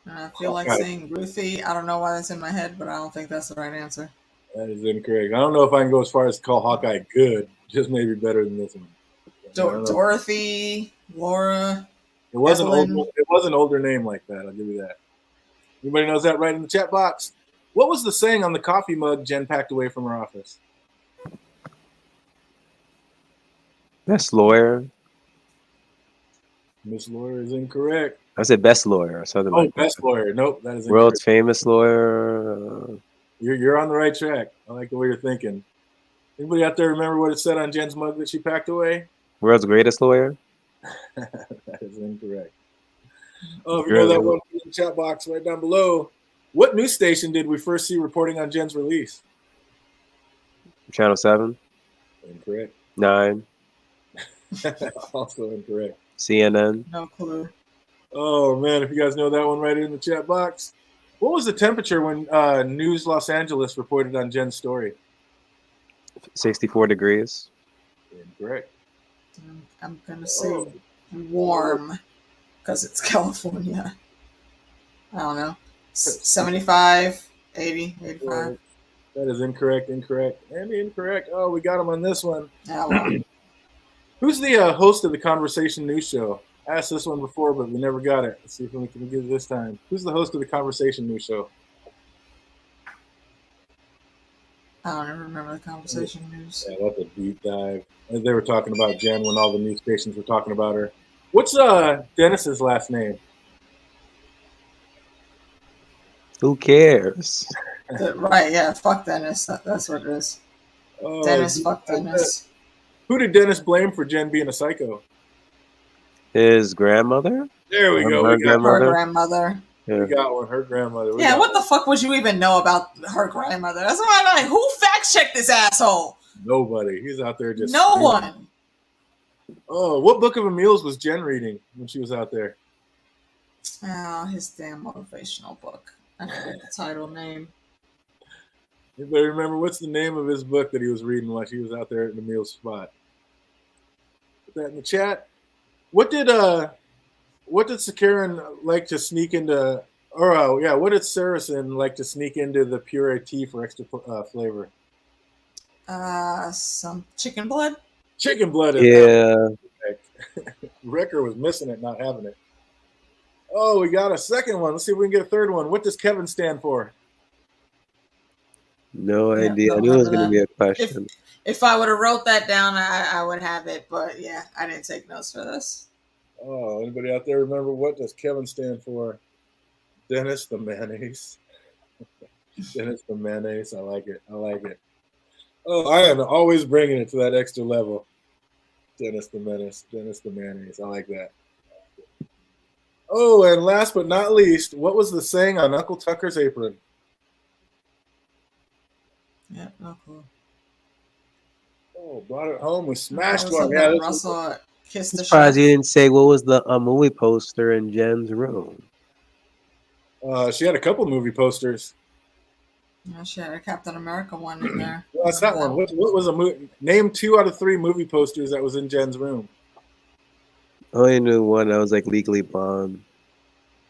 Speaker 3: I feel like saying Ruthie. I don't know why that's in my head, but I don't think that's the right answer.
Speaker 1: That is incorrect. I don't know if I can go as far as to call Hawkeye good. Just maybe better than this one.
Speaker 3: Dorothy, Laura.
Speaker 1: It was an
Speaker 3: Evelyn.
Speaker 1: older name like that. I'll give you that. Anybody knows that? Right in the chat box. What was the saying on the coffee mug Jen packed away from her office?
Speaker 2: Best lawyer.
Speaker 1: Miss Lawyer is incorrect.
Speaker 2: I said best lawyer or something like that.
Speaker 1: Best lawyer. Nope, that is incorrect.
Speaker 2: World's famous lawyer.
Speaker 1: You're on the right track. I like the way you're thinking. Anybody out there remember what it said on Jen's mug that she packed away?
Speaker 2: World's greatest lawyer.
Speaker 1: That is incorrect. Oh, if you know that one, put it in the chat box right down below. What news station did we first see reporting on Jen's release?
Speaker 2: Channel 7.
Speaker 1: Incorrect.
Speaker 2: 9.
Speaker 1: Also incorrect.
Speaker 2: CNN.
Speaker 3: No clue.
Speaker 1: Oh, man, if you guys know that one, write it in the chat box. What was the temperature when News Los Angeles reported on Jen's story?
Speaker 2: 64 degrees.
Speaker 1: Incorrect.
Speaker 3: I'm going to say warm because it's California. I don't know. 75, 80, 85.
Speaker 1: That is incorrect. And incorrect. Oh, we got him on this one.
Speaker 3: Oh, well.
Speaker 1: Who's the host of the Conversation News Show? I asked this one before, but we never got it. Let's see if we can get it this time. Who's the host of the Conversation News Show?
Speaker 3: I don't even remember the Conversation News.
Speaker 1: Yeah, that's a deep dive. And they were talking about Jen when all the news stations were talking about her. What's Dennis's last name?
Speaker 2: Who cares?
Speaker 3: Right, yeah, fuck Dennis. That's what it is.
Speaker 1: Oh,
Speaker 3: Dennis, fuck Dennis.
Speaker 1: Who did Dennis blame for Jen being a psycho?
Speaker 2: His grandmother?
Speaker 1: There we go.
Speaker 3: Her grandmother.
Speaker 2: Yeah.
Speaker 1: We got one. Her grandmother.
Speaker 3: What the fuck would you even know about her grandmother? That's why I'm like, who fact checked this asshole?
Speaker 1: Nobody. He's out there just.
Speaker 3: No one.
Speaker 1: Oh, what book of Emil's was Jen reading when she was out there?
Speaker 3: Oh, his damn motivational book. I forget the title name.
Speaker 1: Anybody remember what's the name of his book that he was reading while she was out there at Emil's spot? Put that in the chat. What did Sakaran like to sneak into? What did Saracen like to sneak into the puree tea for extra flavor?
Speaker 3: Some chicken blood.
Speaker 1: Chicken blood.
Speaker 2: Yeah.
Speaker 1: Wrecker was missing it, not having it. Oh, we got a second one. Let's see if we can get a third one. What does Kevin stand for?
Speaker 2: No idea. I knew it was going to be a question.
Speaker 3: If I would have wrote that down, I would have it. But yeah, I didn't take notes for this.
Speaker 1: Oh, anybody out there remember what does Kevin stand for? Dennis the Mayonnaise. Dennis the Mayonnaise. I like it. Oh, I am always bringing it to that extra level. Dennis the Menace. Dennis the Mayonnaise. I like that. Oh, and last but not least, what was the saying on Uncle Tucker's apron?
Speaker 3: Yeah, no clue.
Speaker 1: Oh, brought it home. We smashed one.
Speaker 3: Yeah, Russell kissed the
Speaker 2: surprised you didn't say what was the movie poster in Jen's room.
Speaker 1: She had a couple movie posters.
Speaker 3: Yeah, she had a Captain America one in there.
Speaker 1: Well, that's that one. What was a movie? Name 2 out of 3 movie posters that was in Jen's room.
Speaker 2: I only knew one that was like Legally Blonde.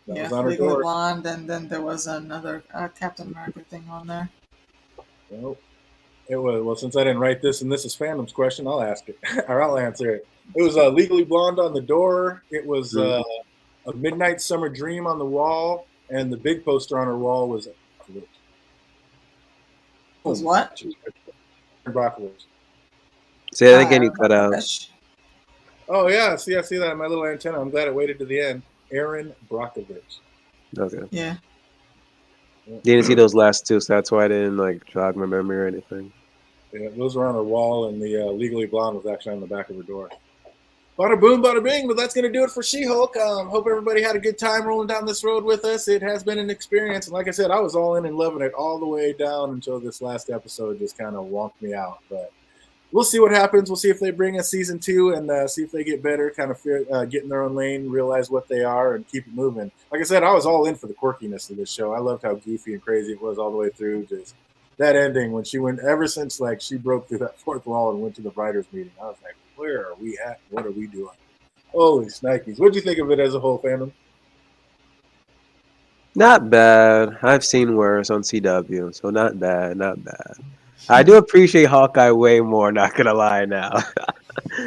Speaker 3: Yeah, Legally Blonde, and then there was another Captain America thing on there.
Speaker 1: Nope. It was, well, since I didn't write this and this is Fandom's question, I'll ask it, or I'll answer it. It was Legally Blonde on the door. It was A Midnight Summer Dream on the wall, and the big poster on her wall was
Speaker 3: Was what?
Speaker 1: Brockovich.
Speaker 2: Say that again. You cut out.
Speaker 3: Brockovich.
Speaker 1: Oh yeah, see, I see that in my little antenna. I'm glad it waited to the end. Aaron Brockovich.
Speaker 2: Okay.
Speaker 3: Yeah.
Speaker 2: Didn't see those last two, so that's why I didn't like jog my memory or anything.
Speaker 1: Yeah, those were on her wall, and the Legally Blonde was actually on the back of her door. Bada boom, bada bing, but that's going to do it for She-Hulk. Hope everybody had a good time rolling down this road with us. It has been an experience, and like I said, I was all in and loving it all the way down until this last episode just kind of wonked me out. But we'll see what happens. We'll see if they bring us season 2 and see if they get better, kind of get in their own lane, realize what they are, and keep it moving. Like I said, I was all in for the quirkiness of this show. I loved how goofy and crazy it was all the way through. Just that ending when she went, ever since like she broke through that fourth wall and went to the writers' meeting, I was like, where are we at? What are we doing? Holy snikes. What'd you think of it as a whole, fandom?
Speaker 2: Not bad. I've seen worse on CW, so not bad, not bad. I do appreciate Hawkeye way more, not gonna lie now.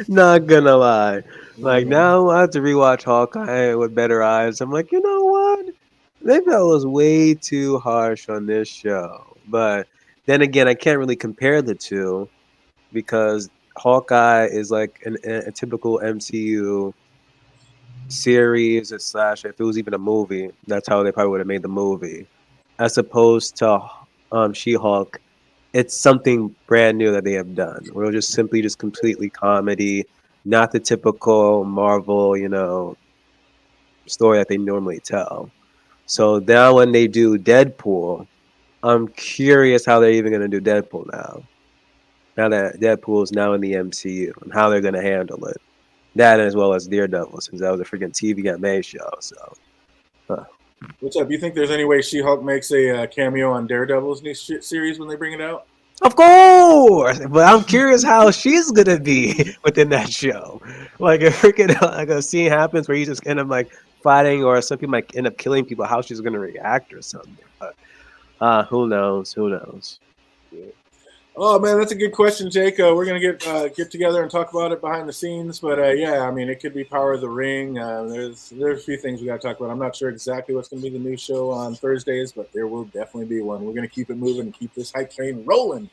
Speaker 2: Not gonna lie. Like now I have to rewatch Hawkeye with better eyes. I'm like, you know what? Maybe I was way too harsh on this show. But then again, I can't really compare the two because Hawkeye is like a typical MCU series slash if it was even a movie, that's how they probably would have made the movie. As opposed to She-Hulk, it's something brand new that they have done. Where it'll just simply just completely comedy, not the typical Marvel, story that they normally tell. So now when they do Deadpool, I'm curious how they're even going to do Deadpool now. Now that Deadpool is now in the MCU and how they're going to handle it. That as well as Daredevil, since that was a freaking TVMA show. So,
Speaker 1: What's up? You think there's any way She-Hulk makes a cameo on Daredevil's new series when they bring it out?
Speaker 2: of course, but I'm curious how she's gonna be within that show. Like if freaking like a scene happens where you just end up like fighting, or some people might end up killing people, how she's gonna react or something. But who knows? Who knows?
Speaker 1: Oh man, that's a good question, Jake. We're gonna get together and talk about it behind the scenes, but yeah, I mean, it could be Power of the Ring. There's a few things we got to talk about. I'm not sure exactly what's gonna be the new show on Thursdays, but there will definitely be one. We're gonna keep it moving and keep this hype train rolling.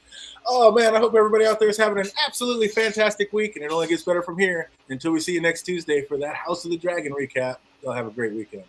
Speaker 1: Oh man, I hope everybody out there is having an absolutely fantastic week, and it only gets better from here. Until we see you next Tuesday for that House of the Dragon recap. Y'all have a great weekend.